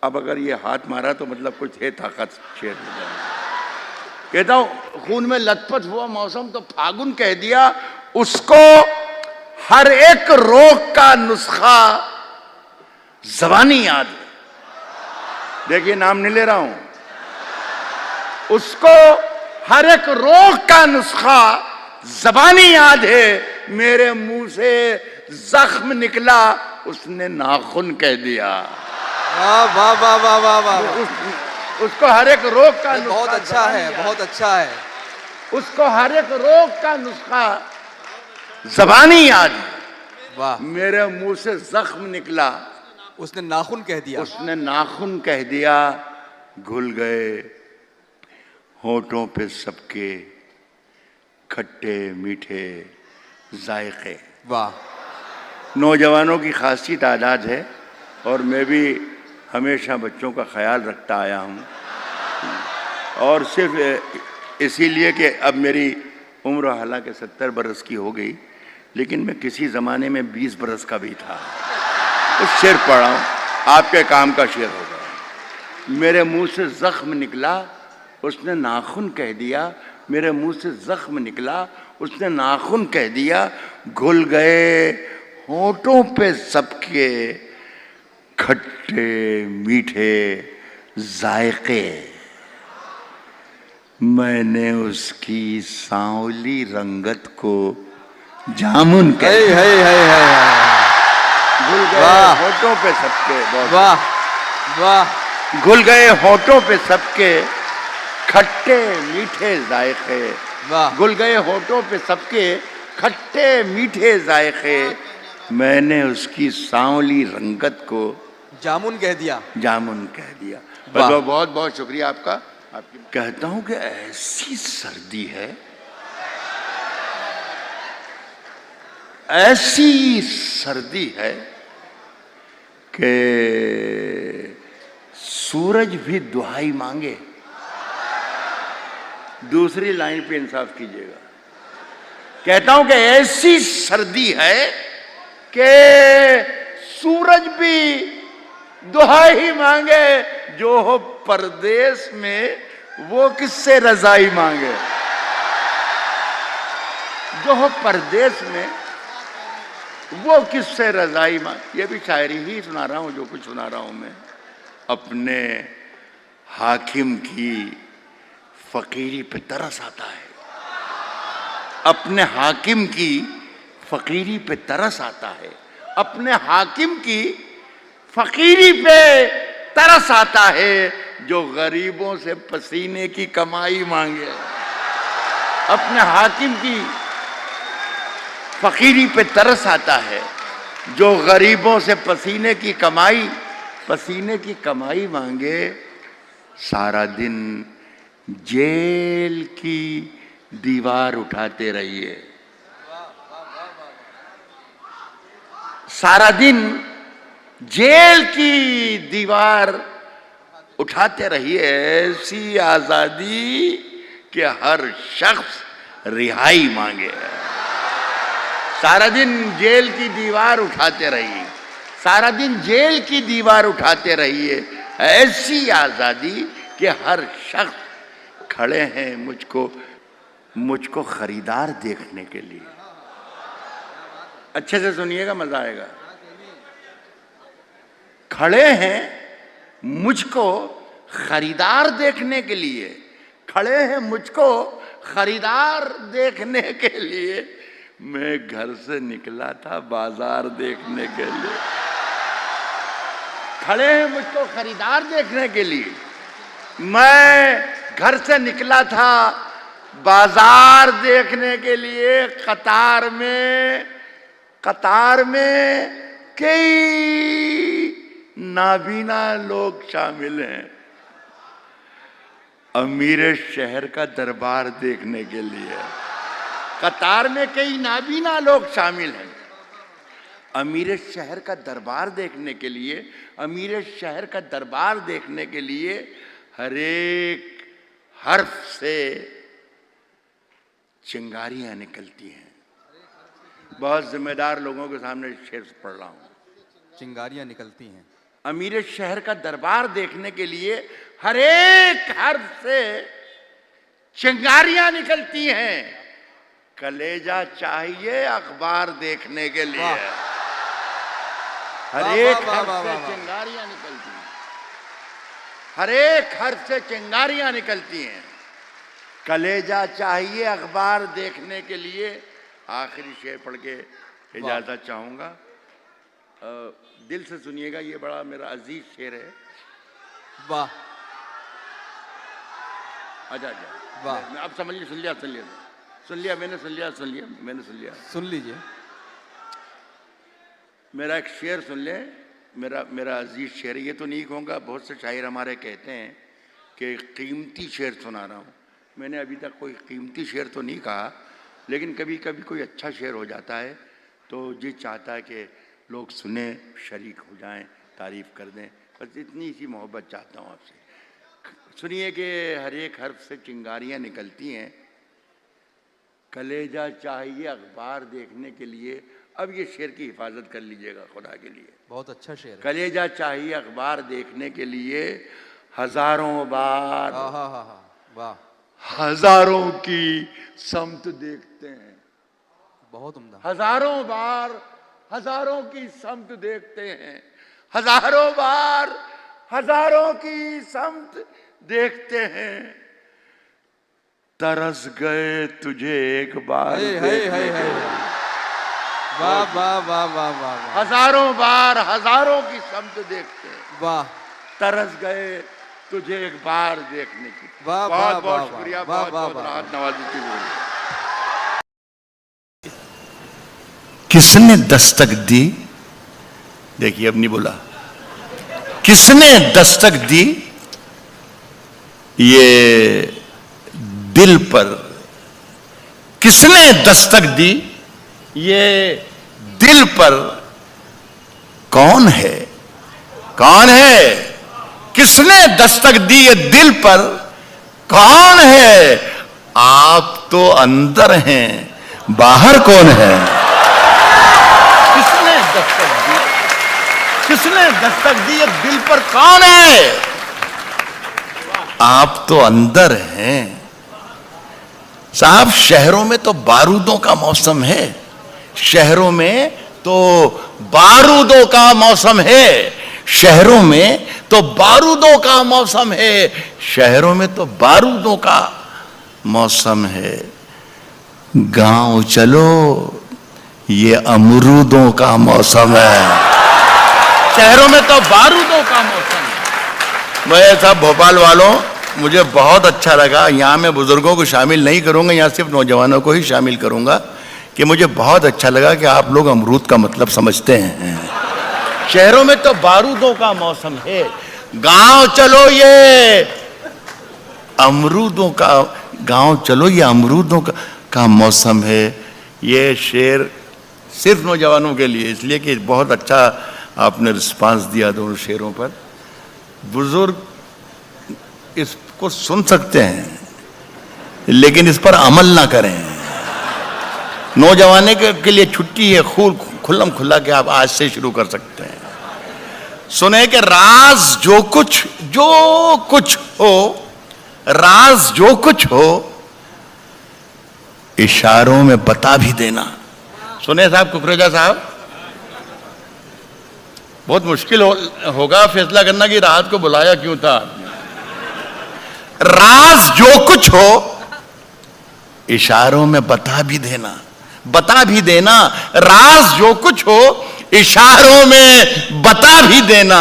अब अगर ये हाथ मारा तो मतलब कुछ है ताकत, शेर हो जाएगा। कहता हूं खून में लथपथ हुआ मौसम तो फागुन कह दिया उसको। हर एक रोग का नुस्खा ज़बानी याद है। देखिए नाम नहीं ले रहा हूं। उसको हर एक रोग का नुस्खा ज़बानी याद है। मेरे मुंह से जख्म निकला उसने नाखून कह दिया। वाह वाह वाह वाह वाह वाह। उसको हर एक रोग का नुस्खा बहुत अच्छा है, बहुत अच्छा है। उसको हर एक रोग का नुस्खा ज़बानी याद है। वाह। मेरे मुंह से जख्म निकला उसने नाखून कह दिया। उसने नाखून कह दिया। घुल गए होठों पे सबके खट्टे मीठे जायके। वाह। नौजवानों की खासी तादाद है और मैं भी हमेशा बच्चों का ख्याल रखता आया हूँ। और सिर्फ इसीलिए कि अब मेरी उम्र हालांकि 70 बरस की हो गई, लेकिन मैं किसी ज़माने में 20 बरस का भी था। तो शेर पढ़ा हूँ, आपके काम का शेर होगा। मेरे मुंह से जख्म निकला उसने नाखून कह दिया। मेरे मुंह से जख्म निकला उसने नाखून कह दिया। घुल गए होठों पे सबके खट्टे मीठे जायके। मैंने उसकी सांवली रंगत को जामुन कह दिया। घुल गए होठों पे सबके। वाह वाह। घुल गए होठों पे सबके खट्टे मीठे जायके। वाह। घुल गए होठों पे सबके खट्टे मीठे जायके। मैंने उसकी सांवली रंगत को जामुन कह दिया। जामुन कह दिया। वाह। बहुत बहुत शुक्रिया आपका। आपकी कहता हूं कि ऐसी सर्दी है, ऐसी सर्दी है कि सूरज भी दुहाई मांगे। दूसरी लाइन पे इंसाफ कीजिएगा। कहता हूं कि ऐसी सर्दी है कि सूरज भी दुहाई मांगे। जो हो परदेश में वो किससे रजाई मांगे। जो हो परदेश में वो किससे रजाई मांगे। ये भी शायरी ही सुना रहा हूं, जो कुछ सुना रहा हूं मैं। अपने हाकिम की फकीरी पे तरस आता है। अपने हाकिम की फकीरी पे तरस आता है। अपने हाकिम की फकीरी पे तरस आता है। जो गरीबों से पसीने की कमाई मांगे। अपने हाकिम की फकीरी पे तरस आता है। जो गरीबों से पसीने की कमाई मांगे। सारा दिन जेल की दीवार उठाते रहिए। सारा दिन जेल की दीवार उठाते रहिए। ऐसी आजादी कि हर शख्स रिहाई मांगे। सारा दिन जेल की दीवार उठाते रहिए। सारा दिन जेल की दीवार उठाते रहिए, ऐसी आजादी कि हर शख्स खड़े हैं मुझको खरीदार देखने के लिए। अच्छे से सुनिएगा, मजा आएगा। खड़े हैं मुझको खरीदार देखने के लिए, खड़े हैं मुझको खरीदार देखने के लिए। मैं घर से निकला था बाजार देखने के लिए। खड़े हैं मुझको खरीदार देखने के लिए, मैं घर से निकला था बाजार देखने के लिए। कतार में कई नाबीना लोग शामिल हैं, अमीर शहर का दरबार देखने के लिए। कतार में कई नाबीना लोग शामिल हैं, अमीर शहर का दरबार देखने के लिए। अमीर शहर का दरबार देखने के लिए हर एक हर्फ से चिंगारियां निकलती हैं। बहुत जिम्मेदार लोगों के सामने शेर पढ़ रहा हूं। चिंगारियां निकलती हैं। अमीर शहर का दरबार देखने के लिए हर एक हर्फ से चिंगारियां निकलती हैं। कलेजा चाहिए अखबार देखने के लिए। हर एक हर्फ से चिंगारियां निकलती हैं, हर एक हर्फ से चिंगारियां निकलती हैं। कलेजा चाहिए अखबार देखने के लिए। आखिरी शेर पढ़ के इजाजत चाहूंगा। दिल से सुनिएगा, ये बड़ा मेरा अजीज शेर है। वाह अच्छा वाह, अब समझ लिया, मैंने सुन लिया। सुन लीजिए। मेरा एक शेर सुन ले, मेरा अजीज शेर। ये तो नहीं कहूँगा, बहुत से शायर हमारे कहते हैं कि कीमती शेर सुना रहा हूँ। मैंने अभी तक कोई कीमती शेर तो नहीं कहा, लेकिन कभी कभी कोई अच्छा शेर हो जाता है तो जी चाहता है कि लोग सुने, शरीक हो जाएं, तारीफ कर दें। बस इतनी सी मोहब्बत चाहता हूँ आपसे। सुनिए कि हर एक हर्फ से चिंगारियाँ निकलती हैं। कलेजा चाहिए अखबार देखने के लिए। अब ये शेर की हिफाजत कर लीजिएगा खुदा के लिए। बहुत अच्छा शेर है। कलेजा चाहिए अखबार देखने के लिए, हजारों बार वाह, हजारों की समत देखते हैं। बहुत उम्दा। हजारों बार हजारों की समत देखते हैं। हजारों बार हजारों की समत देखते हैं। तरस गए तुझे एक बार देखने के लिए। वाह वाह वाह वाह वाह। हजारों बार हजारों की समत देखते हैं। वाह। तरस गए तुझे एक बार देखने की। वाह, बहुत वाह, बहुत वाह, शुक्रिया, वाह, बहुत वाह, बहुत वाह, राहत नवाजी की। किसने दस्तक दी? देखिए, अब नहीं बोला। किसने दस्तक दी ये दिल पर? किसने दस्तक दी ये दिल पर? कौन है? कौन है? किसने दस्तक दी ये दिल पर? कौन है? आप तो अंदर हैं, बाहर कौन है? किसने दस्तक दी? किसने दस्तक दी ये दिल पर? कौन है? आप तो अंदर हैं। साहब, शहरों में तो बारूदों का मौसम है। शहरों में तो बारूदों का मौसम है। शहरों में तो बारूदों का मौसम है। शहरों में तो बारूदों का मौसम है। गांव चलो, ये अमरूदों का मौसम है। शहरों में तो बारूदों का मौसम है। मैं सब भोपाल वालों, मुझे बहुत अच्छा लगा। यहाँ मैं बुजुर्गों को शामिल नहीं करूंगा, यहाँ सिर्फ नौजवानों को ही शामिल करूंगा कि मुझे बहुत अच्छा लगा कि आप लोग अमरूद का मतलब समझते हैं। शहरों में तो बारूदों का मौसम है। गांव चलो, ये अमरूदों का गांव चलो, ये अमरूदों का मौसम है। ये शेर सिर्फ नौजवानों के लिए, इसलिए कि बहुत अच्छा आपने रिस्पांस दिया दोनों शेरों पर। बुजुर्ग इसको सुन सकते हैं लेकिन इस पर अमल ना करें। नौजवाने के लिए छुट्टी है, खुल्लम खुल्ला कि आप आज से शुरू कर सकते हैं। सुने कि राज जो कुछ हो, राज जो कुछ हो, इशारों में बता भी देना। सुने साहब कुकरेजा साहब, बहुत मुश्किल होगा फैसला करना कि राहत को बुलाया क्यों था। राज जो कुछ हो, इशारों में बता भी देना, बता भी देना। राज जो कुछ हो, इशारों में बता भी देना।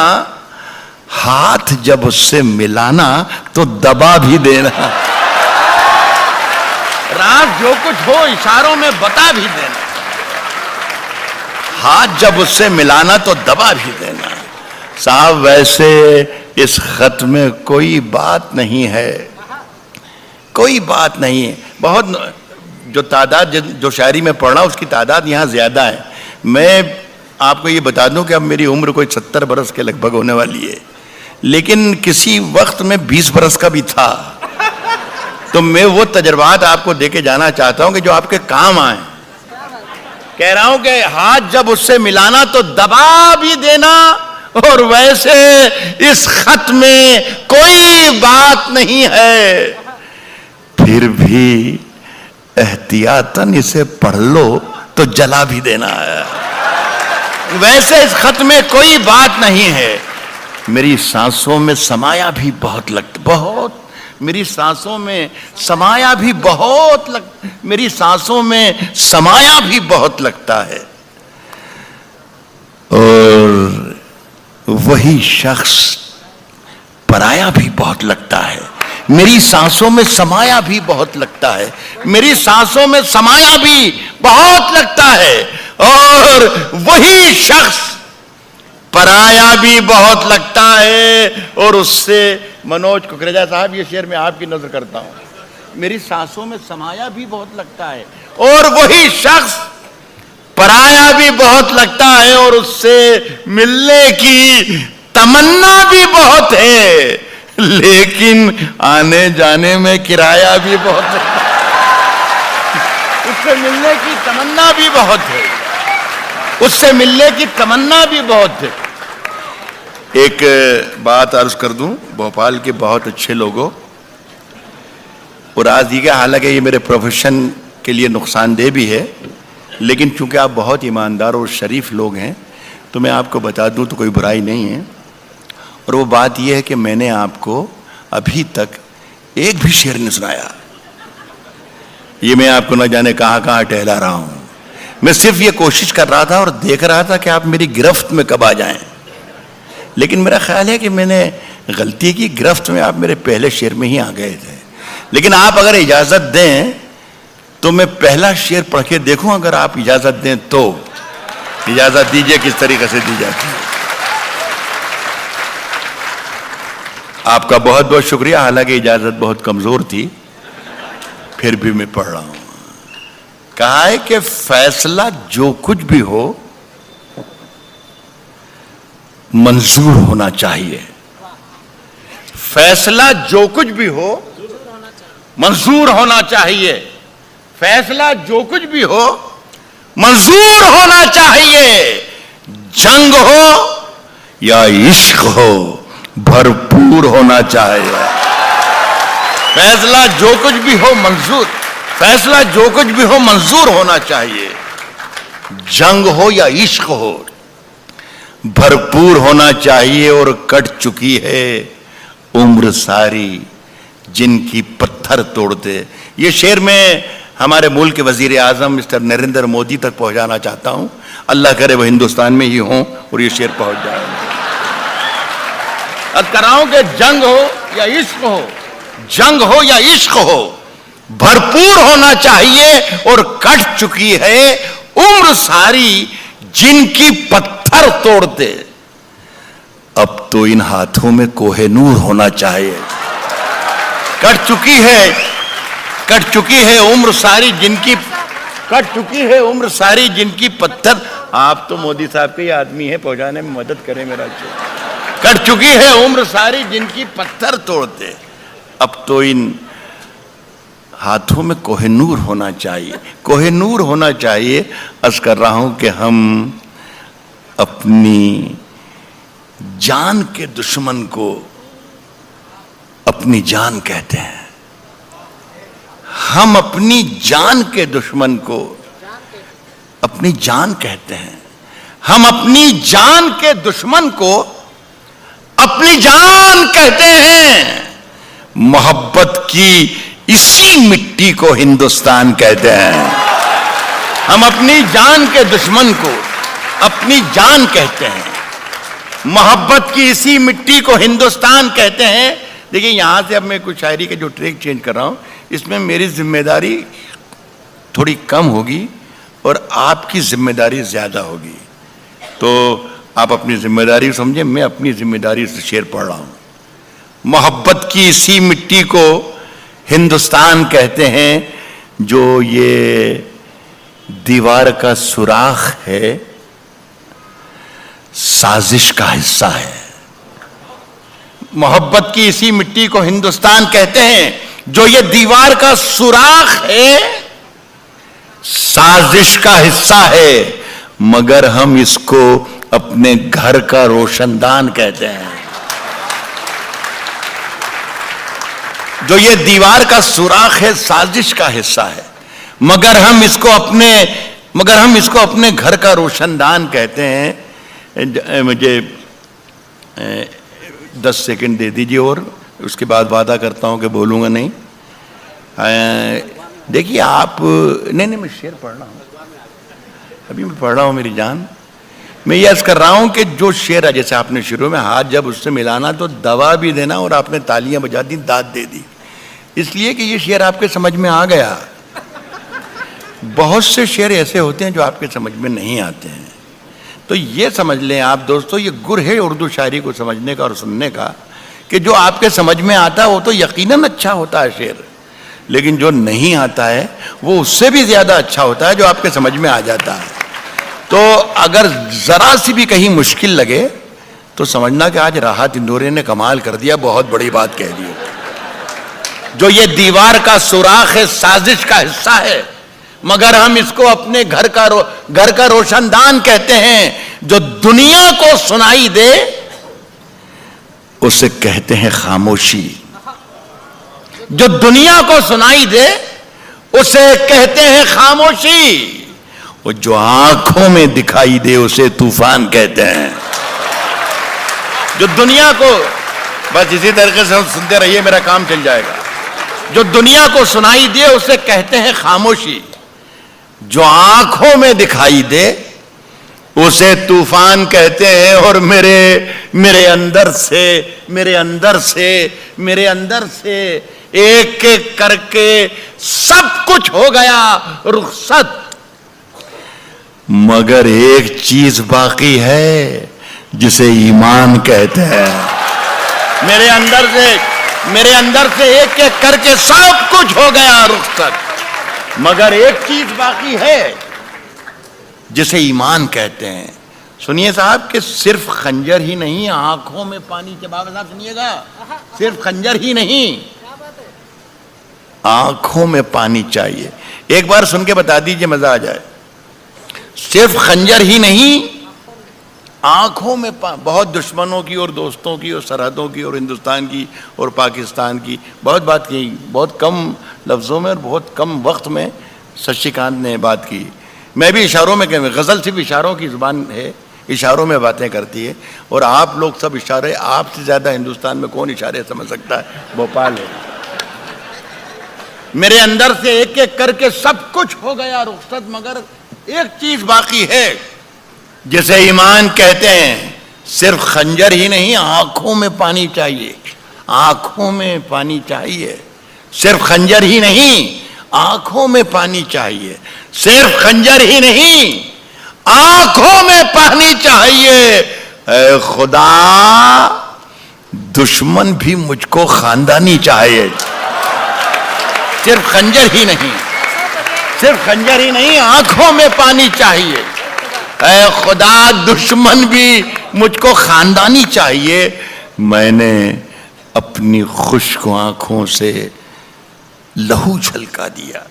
हाथ जब उससे मिलाना तो दबा भी देना। राज जो कुछ हो, इशारों में बता भी देना। हाथ जब उससे मिलाना तो दबा भी देना। साहब वैसे इस खत में कोई बात नहीं है, कोई बात नहीं है। बहुत जो तादाद जो शायरी में पढ़ रहा हूं उसकी तादाद यहां ज्यादा है। मैं आपको ये बता दूं कि अब मेरी उम्र कोई 70 बरस के लगभग होने वाली है, लेकिन किसी वक्त में 20 बरस का भी था। तो मैं वो तजर्बात आपको देके जाना चाहता हूं कि जो आपके काम आए। कह रहा हूं कि हाथ जब उससे मिलाना तो दबा भी देना, और वैसे इस खत में कोई बात नहीं है, फिर भी एहतियातन इसे पढ़ लो तो जला भी देना है। वैसे इस खत में कोई बात नहीं है। मेरी सांसों में समाया भी बहुत मेरी सांसों में समाया भी मेरी सांसों में समाया भी बहुत लगता है। और वही शख्स पराया भी बहुत लगता है। मेरी सांसों में समाया भी बहुत लगता है, मेरी सांसों में समाया भी बहुत लगता है। और वही शख्स पराया भी बहुत लगता है। और उससे मनोज कुकरेजा साहब, ये शेर मैं आपकी नजर करता हूं। मेरी सांसों में समाया भी बहुत लगता है, और वही शख्स पराया भी बहुत लगता है। और उससे मिलने की तमन्ना भी बहुत है, लेकिन आने जाने में किराया भी बहुत है। उससे मिलने की तमन्ना भी बहुत है, उससे मिलने की तमन्ना भी बहुत है। एक बात अर्ज कर दूं, भोपाल के बहुत अच्छे लोगों, और आज ये हालांकि ये मेरे प्रोफेशन के लिए नुकसानदेह भी है, लेकिन चूंकि आप बहुत ईमानदार और शरीफ लोग हैं तो मैं आपको बता दूं तो कोई बुराई नहीं है। और वो बात यह है कि मैंने आपको अभी तक एक भी शेर नहीं सुनाया। ये मैं आपको न जाने कहां कहां टहला रहा हूं। मैं सिर्फ ये कोशिश कर रहा था और देख रहा था कि आप मेरी गिरफ्त में कब आ जाएं। लेकिन मेरा ख्याल है कि मैंने गलती की, गिरफ्त में आप मेरे पहले शेर में ही आ गए थे। लेकिन आप अगर इजाजत दें तो मैं पहला शेर पढ़ के देखूं, अगर आप इजाजत दें तो। इजाजत दीजिए, किस तरीके से दी जाती है। आपका बहुत बहुत शुक्रिया। हालांकि इजाजत बहुत कमजोर थी, फिर भी मैं पढ़ रहा हूं। कहा है कि फैसला जो कुछ भी हो मंजूर होना चाहिए। फैसला जो कुछ भी हो मंजूर होना चाहिए। फैसला जो कुछ भी हो मंजूर होना चाहिए। जंग हो या इश्क हो भरपूर होना चाहिए। फैसला जो कुछ भी हो मंजूर, फैसला जो कुछ भी हो मंजूर होना चाहिए। जंग हो या इश्क हो भरपूर होना चाहिए। और कट चुकी है उम्र सारी जिनकी पत्थर तोड़ते। ये शेर मैं हमारे मुल्क के वजीर आजम मिस्टर नरेंद्र मोदी तक पहुंचाना चाहता हूं। अल्लाह करे वो हिंदुस्तान में ही हों और ये शेर पहुंच जाए। अब कराऊं कि जंग हो या इश्क हो, जंग हो या इश्क हो भरपूर होना चाहिए। और कट चुकी है उम्र सारी जिनकी पत्थर तोड़ते। अब तो इन हाथों में कोहेनूर होना चाहिए। कट चुकी है उम्र सारी जिनकी, कट चुकी है उम्र सारी जिनकी पत्थर। आप तो मोदी साहब के आदमी हैं, पहुंचाने में मदद करें मेरा। कट चुकी है उम्र सारी जिनकी पत्थर तोड़ते। अब तो इन हाथों में कोहेनूर होना चाहिए, कोहेनूर होना चाहिए। अर्ज कर रहा हूं कि हम अपनी जान के दुश्मन को अपनी जान कहते हैं। हम अपनी जान के दुश्मन को अपनी जान कहते हैं। हम अपनी जान के दुश्मन को अपनी जान कहते हैं। मोहब्बत की इसी मिट्टी को हिंदुस्तान कहते हैं। हम अपनी जान के दुश्मन को अपनी जान कहते हैं। मोहब्बत की इसी मिट्टी को हिंदुस्तान कहते हैं। देखिए, यहां से अब मैं कुछ शायरी के जो ट्रैक चेंज कर रहा हूं, इसमें मेरी जिम्मेदारी थोड़ी कम होगी और आपकी जिम्मेदारी ज्यादा होगी। तो आप अपनी जिम्मेदारी समझें, मैं अपनी जिम्मेदारी से शेर पढ़ रहा हूं। मोहब्बत की इसी मिट्टी को हिंदुस्तान कहते हैं, जो ये दीवार का सुराख है साजिश का हिस्सा है। मोहब्बत की इसी मिट्टी को हिंदुस्तान कहते हैं, जो ये दीवार का सुराख है साजिश का हिस्सा है, मगर हम इसको अपने घर का रोशनदान कहते हैं। जो ये दीवार का सुराख है साजिश का हिस्सा है, मगर हम इसको अपने घर का रोशनदान कहते हैं। मुझे 10 सेकंड दे दीजिए और उसके बाद वादा करता हूं कि बोलूंगा नहीं। देखिए आप, नहीं मैं शेर पढ़ रहा हूं, अभी मैं पढ़ रहा हूं मेरी जान। मैं यह कर रहा हूं कि जो शेर है, जैसे आपने शुरू में हाथ जब उससे मिलाना तो दवा भी देना और आपने तालियां बजा दी, दाद दे दी, इसलिए कि ये शेर आपके समझ में आ गया। बहुत से शेर ऐसे होते हैं जो आपके समझ में नहीं आते हैं। तो ये समझ लें आप दोस्तों, ये गुर है उर्दू शायरी को समझने का और सुनने का, कि जो आपके समझ में आता है वो तो यकीनन अच्छा होता है शेर, लेकिन जो नहीं आता है वो उससे भी ज्यादा अच्छा होता है जो आपके समझ में आ जाता है। तो अगर जरा सी भी कहीं मुश्किल लगे तो समझना कि आज राहत इंदौरी ने कमाल कर दिया, बहुत बड़ी बात कह दी। जो ये दीवार का सुराख है साजिश का हिस्सा है, मगर हम इसको अपने घर का रोशनदान कहते हैं। जो दुनिया को सुनाई दे उसे कहते हैं खामोशी। जो दुनिया को सुनाई दे उसे कहते हैं खामोशी। और जो आंखों में दिखाई दे उसे तूफान कहते हैं। जो दुनिया को, बस इसी तरीके से हम सुनते रहिए, मेरा काम चल जाएगा। जो दुनिया को सुनाई दे उसे कहते हैं खामोशी। जो आंखों में दिखाई दे उसे तूफान कहते हैं। और मेरे अंदर से एक एक करके सब कुछ हो गया रुखसत, मगर एक चीज बाकी है जिसे ईमान कहते हैं। मेरे अंदर से एक एक करके सब कुछ हो गया रुखसत, मगर एक चीज बाकी है जिसे ईमान कहते हैं। सुनिए साहब कि सिर्फ खंजर ही नहीं, आंखों में पानी चबावे साहब सुनिएगा, सिर्फ खंजर ही नहीं, आंखों में पानी चाहिए। एक बार सुन के बता दीजिए, मजा आ जाए। सिर्फ खंजर ही नहीं, आंखों में बहुत दुश्मनों की और दोस्तों की और सरहदों की और हिंदुस्तान की और पाकिस्तान की बहुत बात की, बहुत कम लफ्ज़ों में और बहुत कम वक्त में शशिकांत ने बात की। मैं भी इशारों में कहूँ, गज़ल सिर्फ इशारों की ज़ुबान है, इशारों में बातें करती है। और आप लोग सब इशारे, आपसे ज़्यादा हिंदुस्तान में कौन इशारे समझ सकता है? भोपाल है। मेरे अंदर से एक एक करके सब कुछ हो गया रुखसत, मगर एक चीज बाकी है जिसे ईमान कहते हैं। सिर्फ खंजर ही नहीं, आंखों में पानी चाहिए, आंखों में पानी चाहिए। सिर्फ खंजर ही नहीं, आंखों में पानी चाहिए। सिर्फ खंजर ही नहीं, आंखों में पानी चाहिए। ऐ खुदा, दुश्मन भी मुझको खानदानी चाहिए। सिर्फ खंजर ही नहीं, सिर्फ खंजर ही नहीं, आंखों में पानी चाहिए। ऐ खुदा, दुश्मन भी मुझको खानदानी चाहिए। मैंने अपनी खुश्क आंखों से लहू छलका दिया,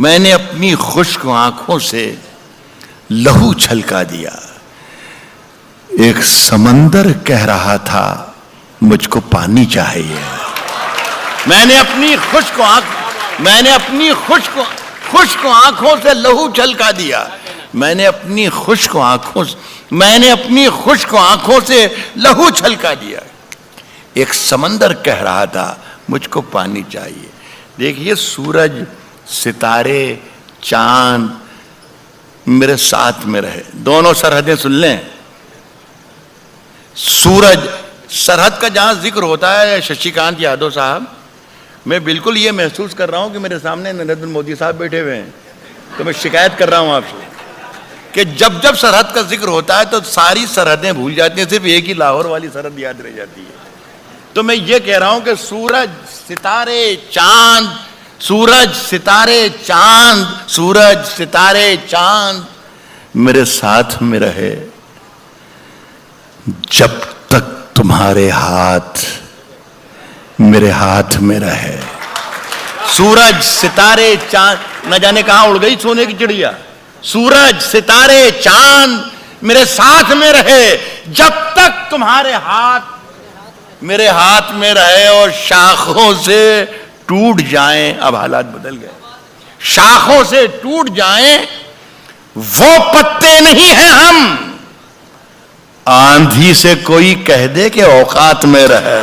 मैंने अपनी खुश्क आंखों से लहू छलका दिया। एक समंदर कह रहा था मुझको पानी चाहिए। मैंने अपनी खुश्क आंखों से लहू छलका दिया। मैंने अपनी खुश्क आंखों से लहू छलका दिया। एक समंदर कह रहा था मुझको पानी चाहिए। देखिए, सूरज, सितारे, चांद मेरे साथ में रहे। दोनों सरहदें सुन लें। सूरज, सरहद का जहां जिक्र होता है शशिकांत यादव साहब, मैं बिल्कुल ये महसूस कर रहा हूं कि मेरे सामने नरेंद्र मोदी साहब बैठे हुए हैं। तो मैं शिकायत कर रहा हूं आपसे कि जब जब सरहद का जिक्र होता है तो सारी सरहदें भूल जाती हैं, सिर्फ एक ही लाहौर वाली सरहद याद रह जाती है। तो मैं ये कह रहा हूं कि सूरज, सितारे, चांद, सूरज, सितारे, चांद, सूरज, सितारे, चांद मेरे साथ में रहे जब तक तुम्हारे हाथ मेरे हाथ में रहे। सूरज, सितारे, चांद, न जाने कहां उड़ गई सोने की चिड़िया। सूरज, सितारे, चांद मेरे साथ में रहे जब तक तुम्हारे हाथ मेरे हाथ में रहे और शाखों से टूट जाएं। अब हालात बदल गए। शाखों से टूट जाएं वो पत्ते नहीं हैं हम। आंधी से कोई कह दे कि औकात में रहे।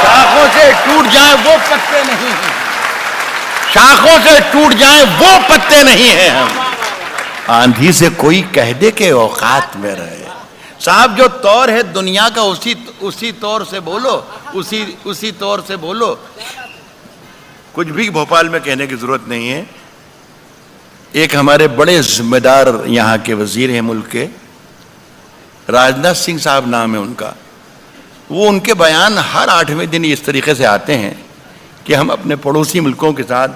शाखों से टूट जाए वो पत्ते नहीं हैं। शाखों से टूट जाए वो पत्ते नहीं हैं हम। आंधी से कोई कह दे कि औकात में रहे। साहब, जो तौर है दुनिया का उसी तौर से बोलो, उसी तौर से बोलो। कुछ भी भोपाल में कहने की जरूरत नहीं है। एक हमारे बड़े जिम्मेदार यहाँ के वजीर हैं मुल्क के, राजनाथ सिंह साहब नाम है उनका। वो उनके बयान हर 8वें दिन इस तरीके से आते हैं कि हम अपने पड़ोसी मुल्कों के साथ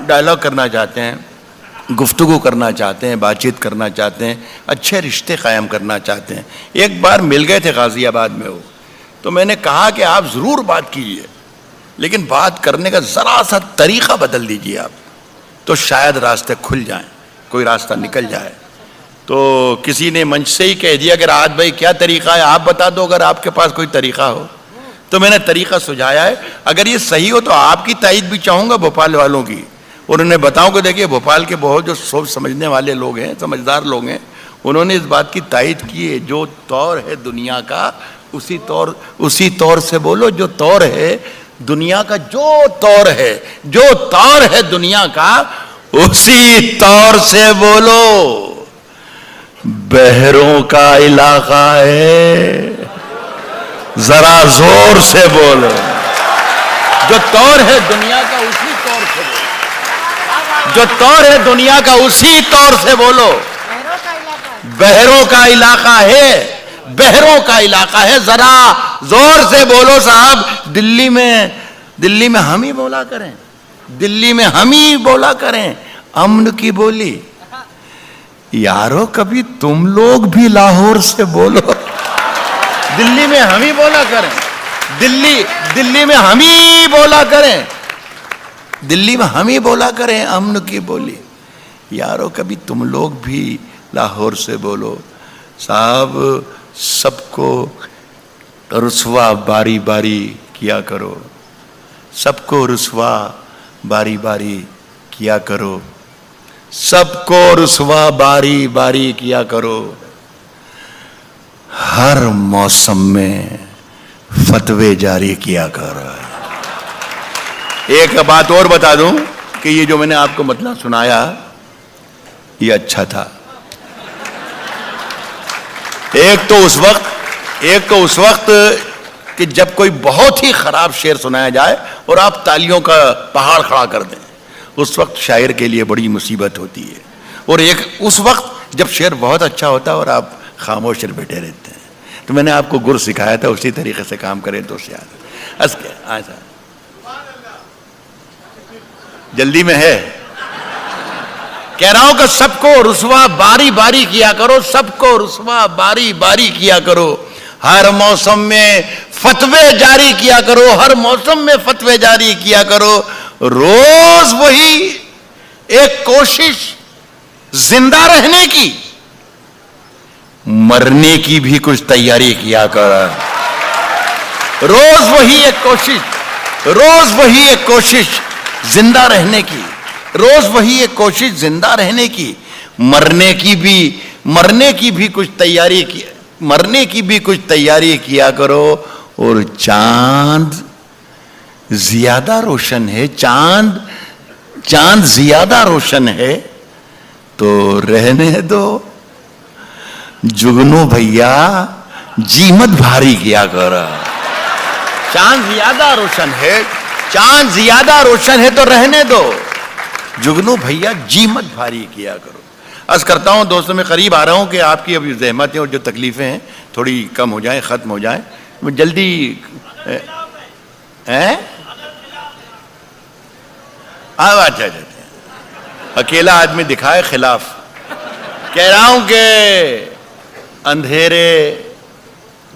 डायलॉग करना चाहते हैं, गुफ्तगू करना चाहते हैं, बातचीत करना चाहते हैं, अच्छे रिश्ते कायम करना चाहते हैं। एक बार मिल गए थे गाजियाबाद में वो, तो मैंने कहा कि आप ज़रूर बात कीजिए, लेकिन बात करने का ज़रा सा तरीक़ा बदल दीजिए आप, तो शायद रास्ते खुल जाएं, कोई रास्ता निकल जाए। तो किसी ने मंच से ही कह दिया कि राहत भाई क्या तरीक़ा है, आप बता दो अगर आपके पास कोई तरीक़ा हो। तो मैंने तरीक़ा सुझाया है, अगर ये सही हो तो आपकी तायद भी चाहूँगा भोपाल वालों की। और उन्हें बताऊं कि देखिए, भोपाल के बहुत जो सोच समझने वाले लोग हैं, समझदार लोग हैं, उन्होंने इस बात की तायद की है, जो तौर है दुनिया का उसी तौर से बोलो। जो तौर है दुनिया का, जो तौर है दुनिया का उसी तौर से बोलो। बहरों का इलाका है, जरा जोर से बोलो। जो तौर है दुनिया का उसी तौर से बोलो। जो तौर है दुनिया का उसी तौर से बोलो। बहरों का इलाका है, बहरों का इलाका है, जरा जोर से बोलो साहब। दिल्ली में हम ही बोला करें, दिल्ली में हम ही बोला करें अमन की बोली। यारो, कभी तुम लोग भी लाहौर से बोलो। दिल्ली में हम ही बोला करें, दिल्ली में हम ही बोला करें, दिल्ली में हम ही बोला करें अमन की बोली। यारो, कभी तुम लोग भी लाहौर से बोलो। साहब, सबको रुसवा बारी बारी किया करो, सबको रुसवा बारी बारी किया करो, सबको रुसवा बारी बारी किया करो। हर मौसम में फतवे जारी किया करो। एक बात और बता दूं कि ये जो मैंने आपको मतलब सुनाया ये अच्छा था। एक तो उस वक्त कि जब कोई बहुत ही खराब शेर सुनाया जाए और आप तालियों का पहाड़ खड़ा कर दें, उस वक्त शायर के लिए बड़ी मुसीबत होती है। और एक उस वक्त जब शेर बहुत अच्छा होता है और आप खामोश बैठे रहते हैं। तो मैंने आपको गुर सिखाया था, उसी तरीके से काम करें तो याद। जल्दी में है, कह रहा हूं कि सबको रुसवा बारी बारी किया करो, सबको रुसवा बारी बारी किया करो। हर मौसम में फतवे जारी किया करो, हर मौसम में फतवे जारी किया करो। रोज वही एक कोशिश जिंदा रहने की, मरने की भी कुछ तैयारी किया कर। रोज वही एक कोशिश, रोज वही एक कोशिश जिंदा रहने की, रोज वही एक कोशिश जिंदा रहने की। मरने की भी कुछ तैयारी की, मरने की भी कुछ तैयारी किया करो। और चांद ज्यादा रोशन है, चांद ज्यादा रोशन है तो रहने दो। जुगनू भैया जी मत भारी किया कर। चांद ज्यादा रोशन है, चांद ज्यादा रोशन है तो रहने दो। जुगनू भैया जी मत भारी किया करो। अर्ज करता हूं दोस्तों, मैं करीब आ रहा हूं कि आपकी अभी ज़हमतें और जो तकलीफें हैं थोड़ी कम हो जाएं, ख़त्म हो जाएं। मैं जल्दी अच्छा, अकेला आदमी दिखाए खिलाफ। कह रहा हूं कि अंधेरे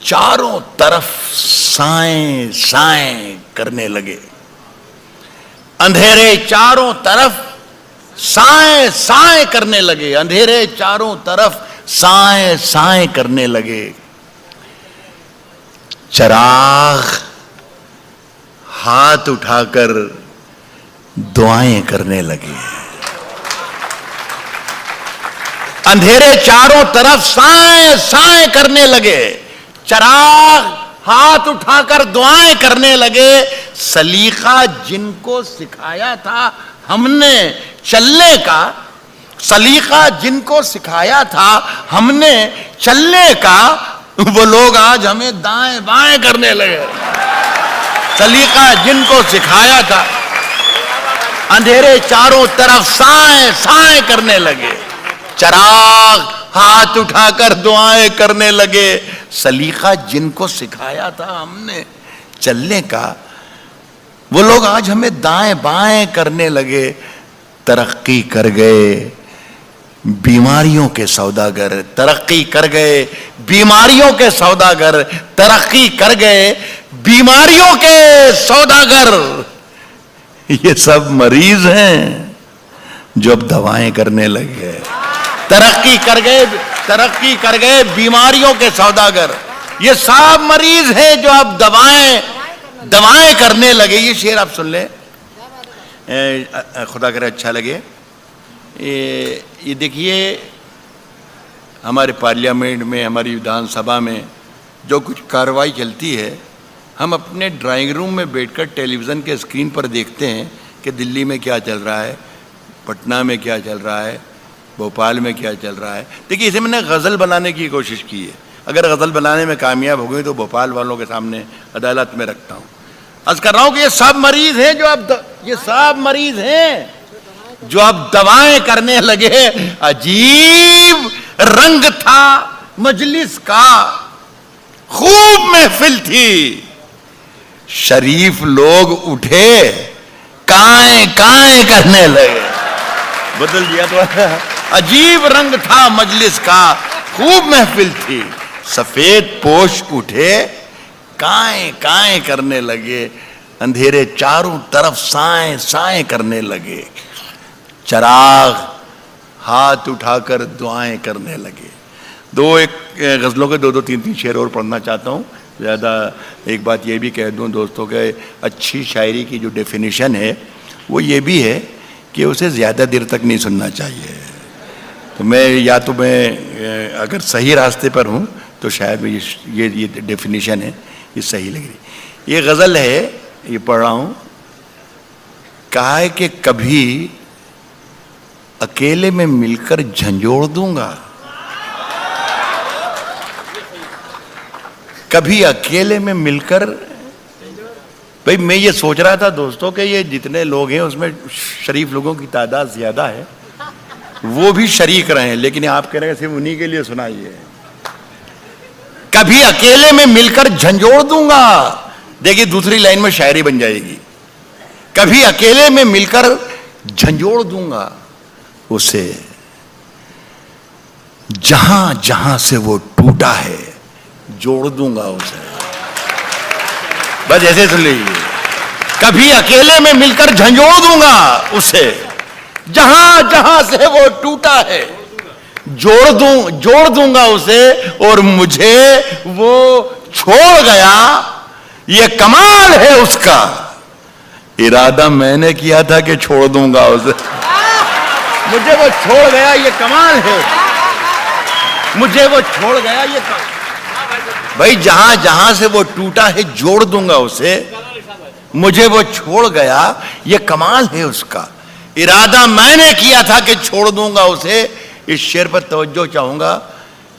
चारों तरफ साएं साएं करने लगे। अंधेरे चारों तरफ साएं साएं करने लगे। अंधेरे चारों तरफ साएं साएं करने लगे। चिराग हाथ उठाकर दुआएं करने लगे। अंधेरे चारों तरफ साएं साएं करने लगे। चिराग हाथ उठाकर दुआएं करने लगे। सलीका जिनको सिखाया था हमने चलने का, सलीका जिनको सिखाया था हमने चलने का, वो लोग आज हमें दाएं बाएं करने लगे। सलीका जिनको सिखाया था, अंधेरे चारों तरफ साएं साएं करने लगे। चिराग हाथ उठाकर दुआएं करने लगे। सलीका जिनको सिखाया था हमने चलने का, वो लोग आज हमें दाएं बाएं करने लगे। तरक्की कर गए बीमारियों के सौदागर, तरक्की कर गए बीमारियों के सौदागर, तरक्की कर गए बीमारियों के सौदागर। ये सब मरीज हैं जो अब दवाएं करने लगे। तरक्की कर गए बीमारियों के सौदागर। ये सब मरीज हैं जो अब दवाएं करने लगे। ये शेर आप सुन ले, खुदा करे अच्छा लगे। ये देखिए, हमारे पार्लियामेंट में, हमारी विधानसभा में जो कुछ कार्रवाई चलती है, हम अपने ड्राइंग रूम में बैठकर टेलीविज़न के स्क्रीन पर देखते हैं कि दिल्ली में क्या चल रहा है, पटना में क्या चल रहा है, भोपाल में क्या चल रहा है। देखिए, इसे मैंने गज़ल बनाने की कोशिश की है। अगर गज़ल बनाने में कामयाब हो गई तो भोपाल वालों के सामने अदालत में रखता हूँ। अर्ज़ कर रहा हूँ कि ये सब मरीज हैं जो अब ये सब मरीज हैं जो अब दवाएं करने लगे। अजीब रंग था मजलिस का, खूब महफिल थी, शरीफ लोग उठे काएं काएं करने लगे। बदल दिया तो। अजीब रंग था मजलिस का, खूब महफिल थी, सफेद पोश उठे काएं काएं करने लगे। अंधेरे चारों तरफ साएं साएं करने लगे। चिराग हाथ उठाकर दुआएं करने लगे। एक गज़लों के दो तीन शेर और पढ़ना चाहता हूँ। ज़्यादा एक बात ये भी कह दूँ दोस्तों के, अच्छी शायरी की जो डेफिनेशन है वो ये भी है कि उसे ज़्यादा देर तक नहीं सुनना चाहिए। तो मैं अगर सही रास्ते पर हूँ तो शायद ये डेफिनेशन है, ये सही लग रही। ये गज़ल है, ये पढ़ रहा हूँ। कहा है कि कभी अकेले में मिलकर झंझोड़ दूंगा, कभी अकेले में मिलकर। भाई मैं ये सोच रहा था दोस्तों कि ये जितने लोग हैं उसमें शरीफ लोगों की तादाद ज्यादा है, वो भी शरीक रहे हैं, लेकिन आप कह रहे हैं सिर्फ उन्हीं के लिए सुनाइए। कभी अकेले में मिलकर झंझोड़ दूंगा। देखिए दूसरी लाइन में शायरी बन जाएगी। कभी अकेले में मिलकर झंझोड़ दूंगा उसे, जहां जहां से वो टूटा है जोड़ दूंगा उसे। बस ऐसे सुन लीजिए। कभी अकेले में मिलकर झंझोड़ दूंगा उसे, जहां जहां से वो टूटा है जोड़ दूंगा उसे और मुझे वो छोड़ गया, ये कमाल है उसका। इरादा मैंने किया था कि छोड़ दूंगा उसे, मुझे वो छोड़ गया, ये कमाल है। मुझे वो छोड़ गया, ये भाई जहां जहां से वो टूटा है जोड़ दूंगा उसे, मुझे वो छोड़ गया, ये कमाल है उसका। इरादा मैंने किया था कि छोड़ दूंगा उसे। इस शेर पर तवज्जो चाहूंगा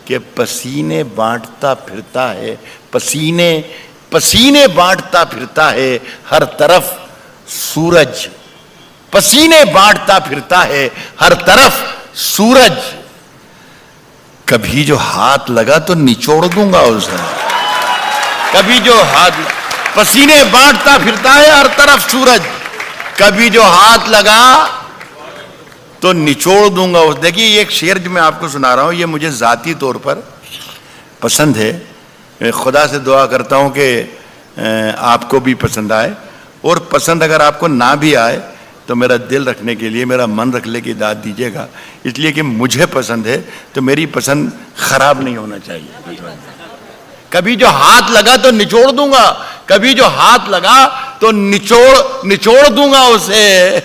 कि पसीने बांटता फिरता है, पसीने बांटता फिरता है हर तरफ सूरज, पसीने बांटता फिरता है हर तरफ सूरज। कभी जो हाथ लगा तो निचोड़ दूंगा उसे, कभी जो हाथ, पसीने बांटता फिरता है हर तरफ सूरज, कभी जो हाथ लगा तो निचोड़ दूंगा उसे। देखिए ये एक शेर जो मैं आपको सुना रहा हूं, ये मुझे जाती तौर पर पसंद है। मैं खुदा से दुआ करता हूं कि आपको भी पसंद आए, और पसंद अगर आपको ना भी आए तो मेरा दिल रखने के लिए, मेरा मन रखने की दाद दीजिएगा, इसलिए कि मुझे पसंद है तो मेरी पसंद खराब नहीं होना चाहिए। कभी जो हाथ लगा तो निचोड़ दूंगा, कभी जो हाथ लगा तो निचोड़ दूंगा उसे।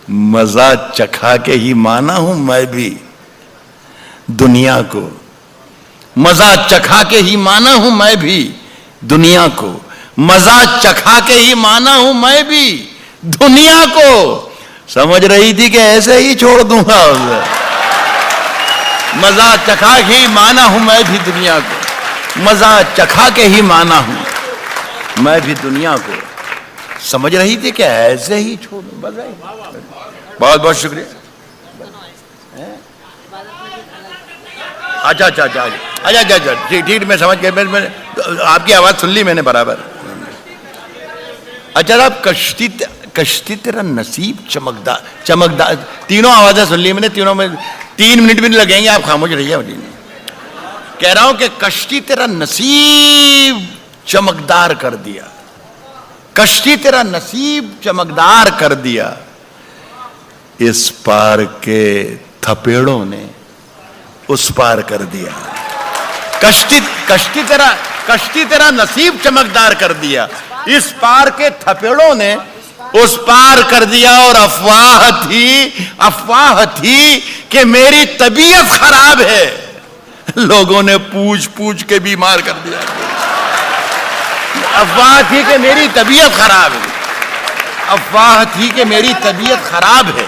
मजा चखा के ही माना हूं मैं भी दुनिया को, मजा चखा के ही माना हूं मैं भी दुनिया को, मजा चखा के ही माना हूं मैं भी दुनिया को। समझ रही थी कि ऐसे ही छोड़ दूंगा उसे, मजा चखा के ही माना हूं मैं भी दुनिया को, मजा चखा के ही माना हूं मैं भी दुनिया को। समझ रही थी कि ऐसे ही छोड़ दूं, बस। बहुत बहुत शुक्रिया। अच्छा, ठीक, मैं समझ गया, मैंने आपकी आवाज सुन ली मैंने बराबर। अच्छा आप कश्ती तेरा नसीब चमकदार, तीनों आवाजें सुन ली मैंने, तीनों में 3 मिनट भी नहीं लगेंगे, आप खामोश रहिए। कह रहा हूं कि कश्ती तेरा नसीब चमकदार कर दिया, कश्ती तेरा नसीब चमकदार कर दिया, इस पार के थपेड़ों ने उस पार कर दिया। कश्ती तेरा नसीब चमकदार कर दिया, इस पार के थपेड़ों ने उस पार कर दिया। और अफवाह थी कि मेरी तबीयत खराब है, लोगों ने पूछ के बीमार कर दिया। अफवाह थी कि मेरी तबीयत खराब है, अफवाह थी कि मेरी तबीयत खराब है,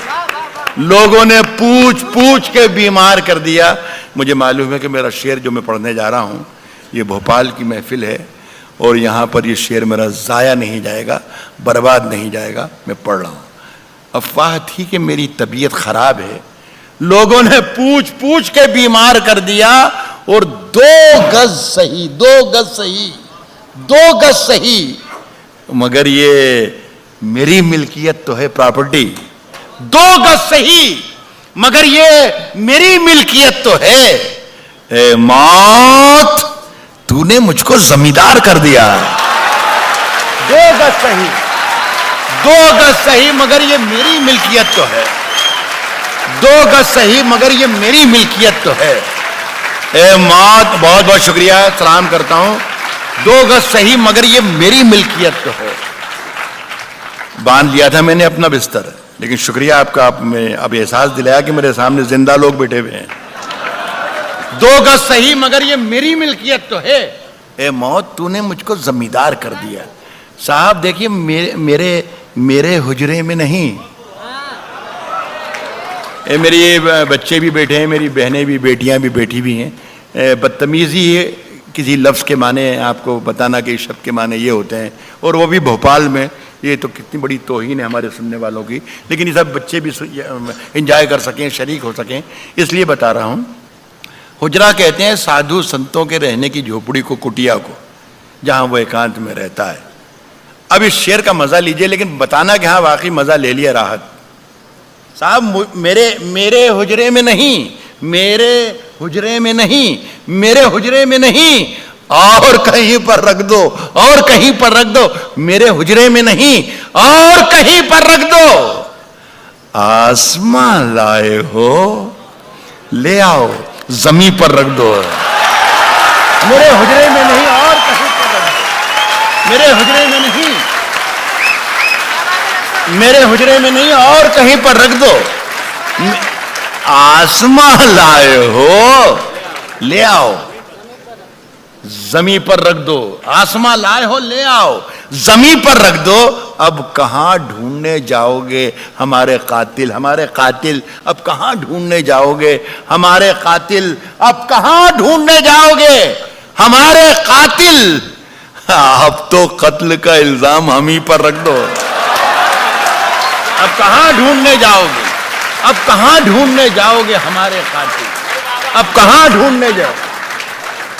लोगों ने पूछ के बीमार कर दिया। मुझे मालूम है कि मेरा शेर जो मैं पढ़ने जा रहा हूं, ये भोपाल की महफिल है और यहां पर ये शेर मेरा जाया नहीं जाएगा, बर्बाद नहीं जाएगा। मैं पढ़ रहा हूं। अफवाह थी कि मेरी तबीयत खराब है, लोगों ने पूछ के बीमार कर दिया, और 2 गज सही, मगर ये मेरी मिल्कियत तो है प्रॉपर्टी। 2 गज सही मगर ये मेरी मिल्कियत तो है। ए मौत, तूने मुझको जमींदार कर दिया। 2 गज सही मगर ये मेरी मिल्कियत तो है। 2 गज सही मगर ये मेरी मिल्कियत तो है। ए मौत, बहुत बहुत शुक्रिया, सलाम करता हूं। 2 गज सही मगर ये मेरी मिल्कियत तो है। बांध लिया था मैंने अपना बिस्तर, लेकिन शुक्रिया आपका, आपने अब एहसास दिलाया कि मेरे सामने जिंदा लोग बैठे हुए हैं। 2 गज सही मगर ये मेरी मिल्कियत तो है। ए मौत, तूने मुझको जमींदार कर दिया। साहब देखिए, मेरे हुजरे में नहीं, मेरे बच्चे भी बैठे हैं, मेरी बहनें भी, बेटियां भी बैठी हुई हैं। बदतमीजी है किसी लफ्ज़ के माने आपको बताना कि शब्द के माने ये होते हैं, और वो भी भोपाल में, ये तो कितनी बड़ी तौहीन है हमारे सुनने वालों की। लेकिन ये सब बच्चे भी एंजॉय कर सकें, शरीक हो सकें, इसलिए बता रहा हूँ। हुजरा कहते हैं साधु संतों के रहने की झोपड़ी को, कुटिया को, जहाँ वो एकांत में रहता है। अब इस शेर का मज़ा लीजिए, लेकिन बताना कि हाँ वाकई मज़ा ले लिया राहत। साहब मेरे हुजरे में नहीं, मेरे हुजरे में नहीं, मेरे हुजरे में नहीं, और कहीं पर रख दो, और कहीं पर रख दो, मेरे हुजरे में नहीं, और कहीं पर रख दो। आसमां लाए हो, ले आओ, जमीन पर रख दो, मेरे हुजरे में नहीं और कहीं पर रख दो, मेरे हुजरे में नहीं, मेरे हुजरे में नहीं और कहीं पर रख दो। आसमां लाए हो, ले आओ, जमीन पर रख दो। आसमां लाए हो, ले आओ, जमीन पर रख दो। अब कहां ढूंढने जाओगे हमारे कातिल, हमारे कातिल अब कहां ढूंढने जाओगे हमारे कातिल, अब कहां ढूंढने जाओगे हमारे कातिल। अब तो कत्ल का इल्जाम हम ही पर रख दो। अब कहां ढूंढने जाओगे, अब कहां ढूंढने जाओगे हमारे कातिल, अब कहां ढूंढने जाओ,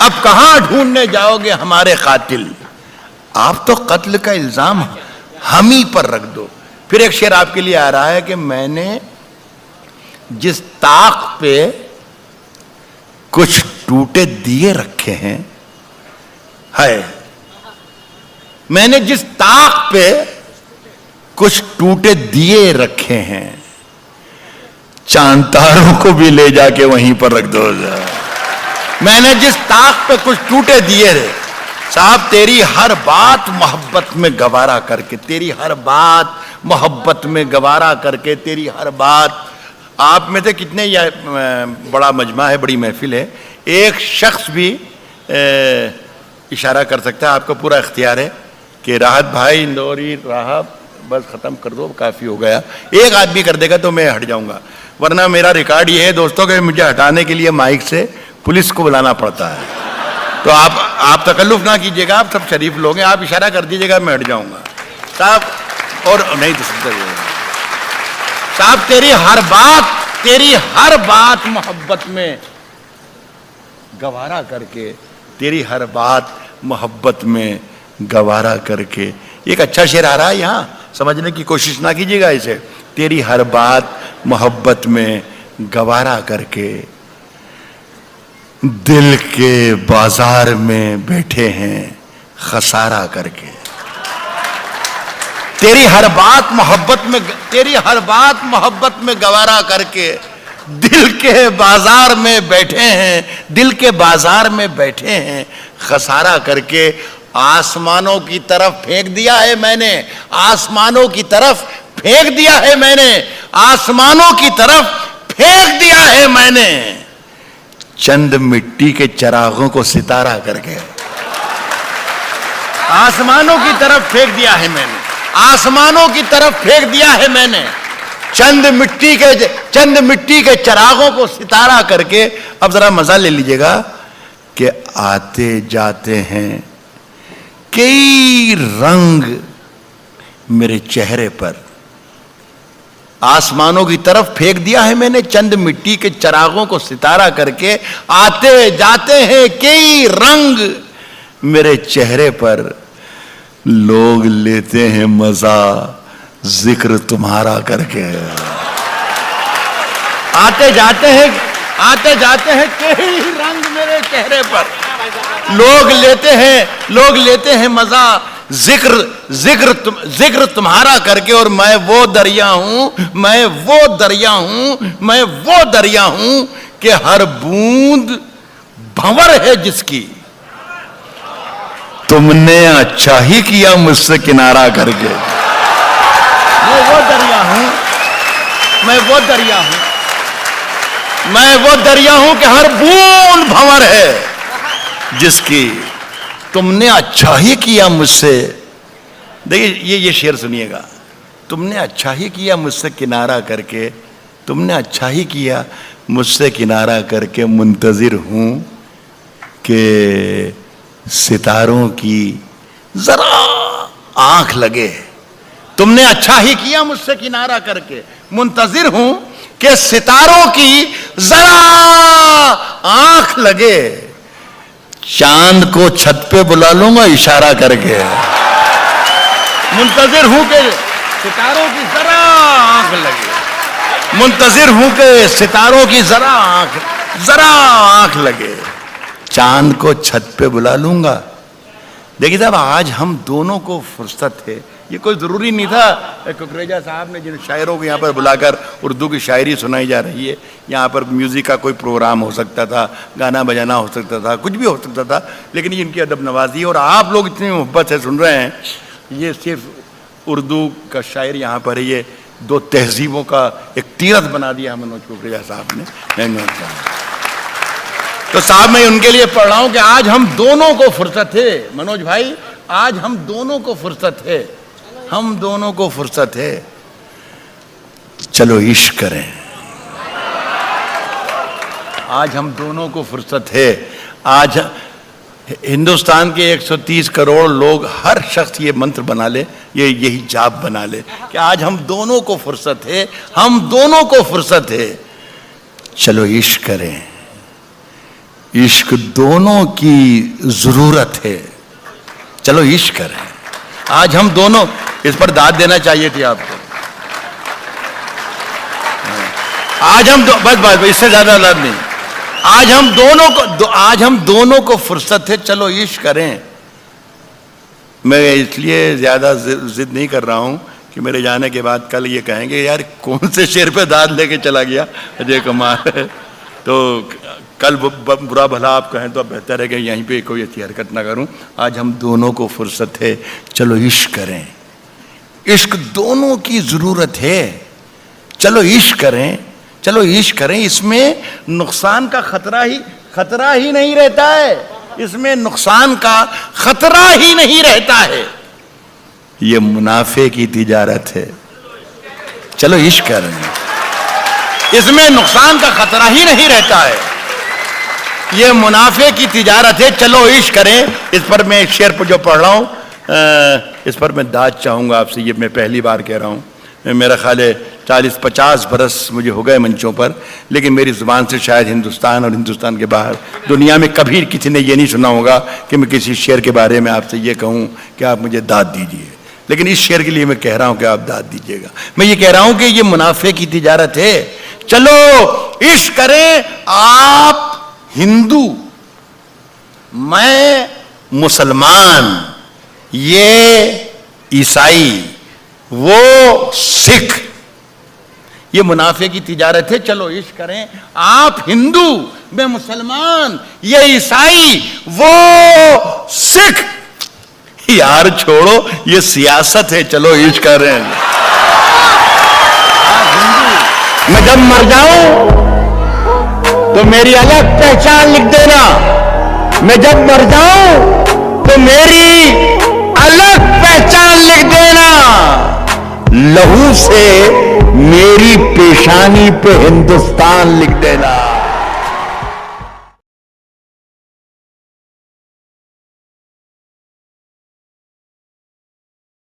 अब कहां ढूंढने जाओगे हमारे कातिल। आप तो कत्ल का इल्जाम हम ही पर रख दो। फिर एक शेर आपके लिए आ रहा है कि मैंने जिस ताक पे कुछ टूटे दिए रखे हैं, है मैंने जिस ताक पे कुछ टूटे दिए रखे हैं, चांद तारों को भी ले जाके वहीं पर रख दो। मैंने जिस ताक पे कुछ टूटे दिए रे साहब, तेरी हर बात मोहब्बत में गवारा करके, तेरी हर बात मोहब्बत में गवारा करके, तेरी हर बात। आप में से कितने, बड़ा मजमा है, बड़ी महफिल है, एक शख्स भी इशारा कर सकता है, आपका पूरा इख्तियार है कि राहत भाई इंदौरी राह बस खत्म कर दो, काफी हो गया। एक आदमी कर देगा तो मैं हट जाऊंगा, वरना मेरा रिकॉर्ड ये है दोस्तों कि मुझे हटाने के लिए माइक से पुलिस को बुलाना पड़ता है। तो आप तकल्लुफ ना कीजिएगा, आप सब शरीफ लोग हैं, आप इशारा कर दीजिएगा मैं हट जाऊंगा साहब। और नहीं तो साहब, तेरी हर बात मोहब्बत में गवारा करके, तेरी हर बात मोहब्बत में गवारा करके। एक अच्छा शेर आ रहा है यहां, समझने की कोशिश ना कीजिएगा इसे। तेरी हर बात मोहब्बत में गवारा करके, दिल के बाजार में बैठे हैं खसारा करके। तेरी हर बात मोहब्बत में, तेरी हर बात मोहब्बत में गवारा करके, दिल के बाजार में बैठे हैं, दिल के बाजार में बैठे हैं खसारा करके। आसमानों की तरफ फेंक दिया है मैंने, आसमानों की तरफ फेंक दिया है मैंने, आसमानों की तरफ फेंक दिया है मैंने, चंद मिट्टी के चिरागों को सितारा करके। आसमानों की तरफ फेंक दिया है मैंने, आसमानों की तरफ फेंक दिया है मैंने, चंद मिट्टी के चिरागों को सितारा करके। अब जरा मजा ले लीजिएगा कि आते जाते हैं कई रंग मेरे चेहरे पर। आसमानों की तरफ फेंक दिया है मैंने चंद मिट्टी के चिरागों को सितारा करके, आते जाते हैं कई रंग मेरे चेहरे पर, लोग लेते हैं मजा जिक्र तुम्हारा करके। आते जाते हैं कई रंग मेरे चेहरे पर, लोग लेते हैं मजा जिक्र तुम्हारा करके। और मैं वो दरिया हूं कि हर बूंद भंवर है जिसकी, तुमने अच्छा ही किया मुझसे किनारा करके। मैं वो दरिया हूं कि हर बूंद भंवर है जिसकी, तुमने अच्छा ही किया मुझसे। देखिए ये शेर सुनिएगा, तुमने अच्छा ही किया मुझसे किनारा करके, तुमने अच्छा ही किया मुझसे किनारा करके, मुंतजिर हूं कि सितारों की जरा आंख लगे। तुमने अच्छा ही किया मुझसे किनारा करके, मुंतजिर हूं कि सितारों की जरा आंख लगे, चांद को छत पे बुला लूंगा इशारा करके। मुंतजिर हूं कि सितारों की जरा आंख लगे, मुंतजिर हूं कि सितारों की जरा आंख लगे, चांद को छत पे बुला लूंगा। देखिए साहब, आज हम दोनों को फुर्सत है ये कोई ज़रूरी नहीं था। कुकरेजा साहब ने जिन शायरों को यहाँ पर बुलाकर उर्दू की शायरी सुनाई जा रही है, यहाँ पर म्यूज़िक का कोई प्रोग्राम हो सकता था, गाना बजाना हो सकता था, कुछ भी हो सकता था, लेकिन ये इनकी अदब नवाजी। और आप लोग इतनी मोहब्बत से सुन रहे हैं, ये सिर्फ उर्दू का शायर यहाँ पर है, ये दो तहजीबों का एक तीरथ बना दिया मनोज कुकरेजा साहब ने। तो साहब मैं उनके लिए पढ़ रहा हूँ कि आज हम दोनों को फुर्सत है, मनोज भाई, आज हम दोनों को फुर्सत है, हम दोनों को फुर्सत है, चलो इश्क करें। आज हम दोनों को फुर्सत है। आज हिंदुस्तान के 130 करोड़ लोग, हर शख्स ये मंत्र बना ले, ये यही जाप बना ले कि आज हम दोनों को फुर्सत है, हम दोनों को फुर्सत है, चलो इश्क करें। इश्क दोनों की जरूरत है, चलो इश्क करें। आज हम दोनों, इस पर दाद देना चाहिए थी आपको। आज हम बस इससे ज्यादा दाद नहीं। आज हम दोनों को फुर्सत है, चलो इश्क करें। मैं इसलिए ज्यादा जिद नहीं कर रहा हूं कि मेरे जाने के बाद कल ये कहेंगे यार कौन से शेर पे दाद लेके चला गया अजय कुमार। तो कल बुरा भला आप कहें तो बेहतर है कि यहीं पे कोई ऐसी हरकत ना करूं। आज हम दोनों को फुर्सत है, चलो इश्क करें। इश्क दोनों की जरूरत है, चलो इश्क करें, चलो इश्क करें। इसमें नुकसान का खतरा ही नहीं रहता है, इसमें नुकसान का खतरा ही नहीं रहता है। ये मुनाफे की तिजारत है, चलो इश्क करें। इसमें नुकसान का खतरा ही नहीं रहता है, ये मुनाफे की तिजारत है, चलो इश्क करें। इस पर मैं एक शेर पर जो पढ़ रहा हूं, इस पर मैं दाद चाहूंगा आपसे। ये मैं पहली बार कह रहा हूं, मेरा ख्याल है 40-50 बरस मुझे हो गए मंचों पर, लेकिन मेरी जुबान से शायद हिंदुस्तान और हिंदुस्तान के बाहर दुनिया में कभी किसी ने ये नहीं सुना होगा कि मैं किसी शेर के बारे में आपसे ये कहूं कि आप मुझे दाद दीजिए। लेकिन इस शेर के लिए मैं कह रहा हूं कि आप दाद दीजिएगा। मैं ये कह रहा हूं कि ये मुनाफे की तिजारत है, चलो इश्क करें। आप हिंदू, मैं मुसलमान, ये ईसाई, वो सिख, ये मुनाफे की तिजारत है, चलो इश्क करें। आप हिंदू, मैं मुसलमान, ये ईसाई, वो सिख, यार छोड़ो ये सियासत है, चलो इश्क करें। मैं जब मर जाऊं तो मेरी अलग पहचान लिख देना, मैं जब मर जाऊं तो मेरी अलग पहचान लिख देना। लहू से मेरी पेशानी पे हिंदुस्तान लिख देना।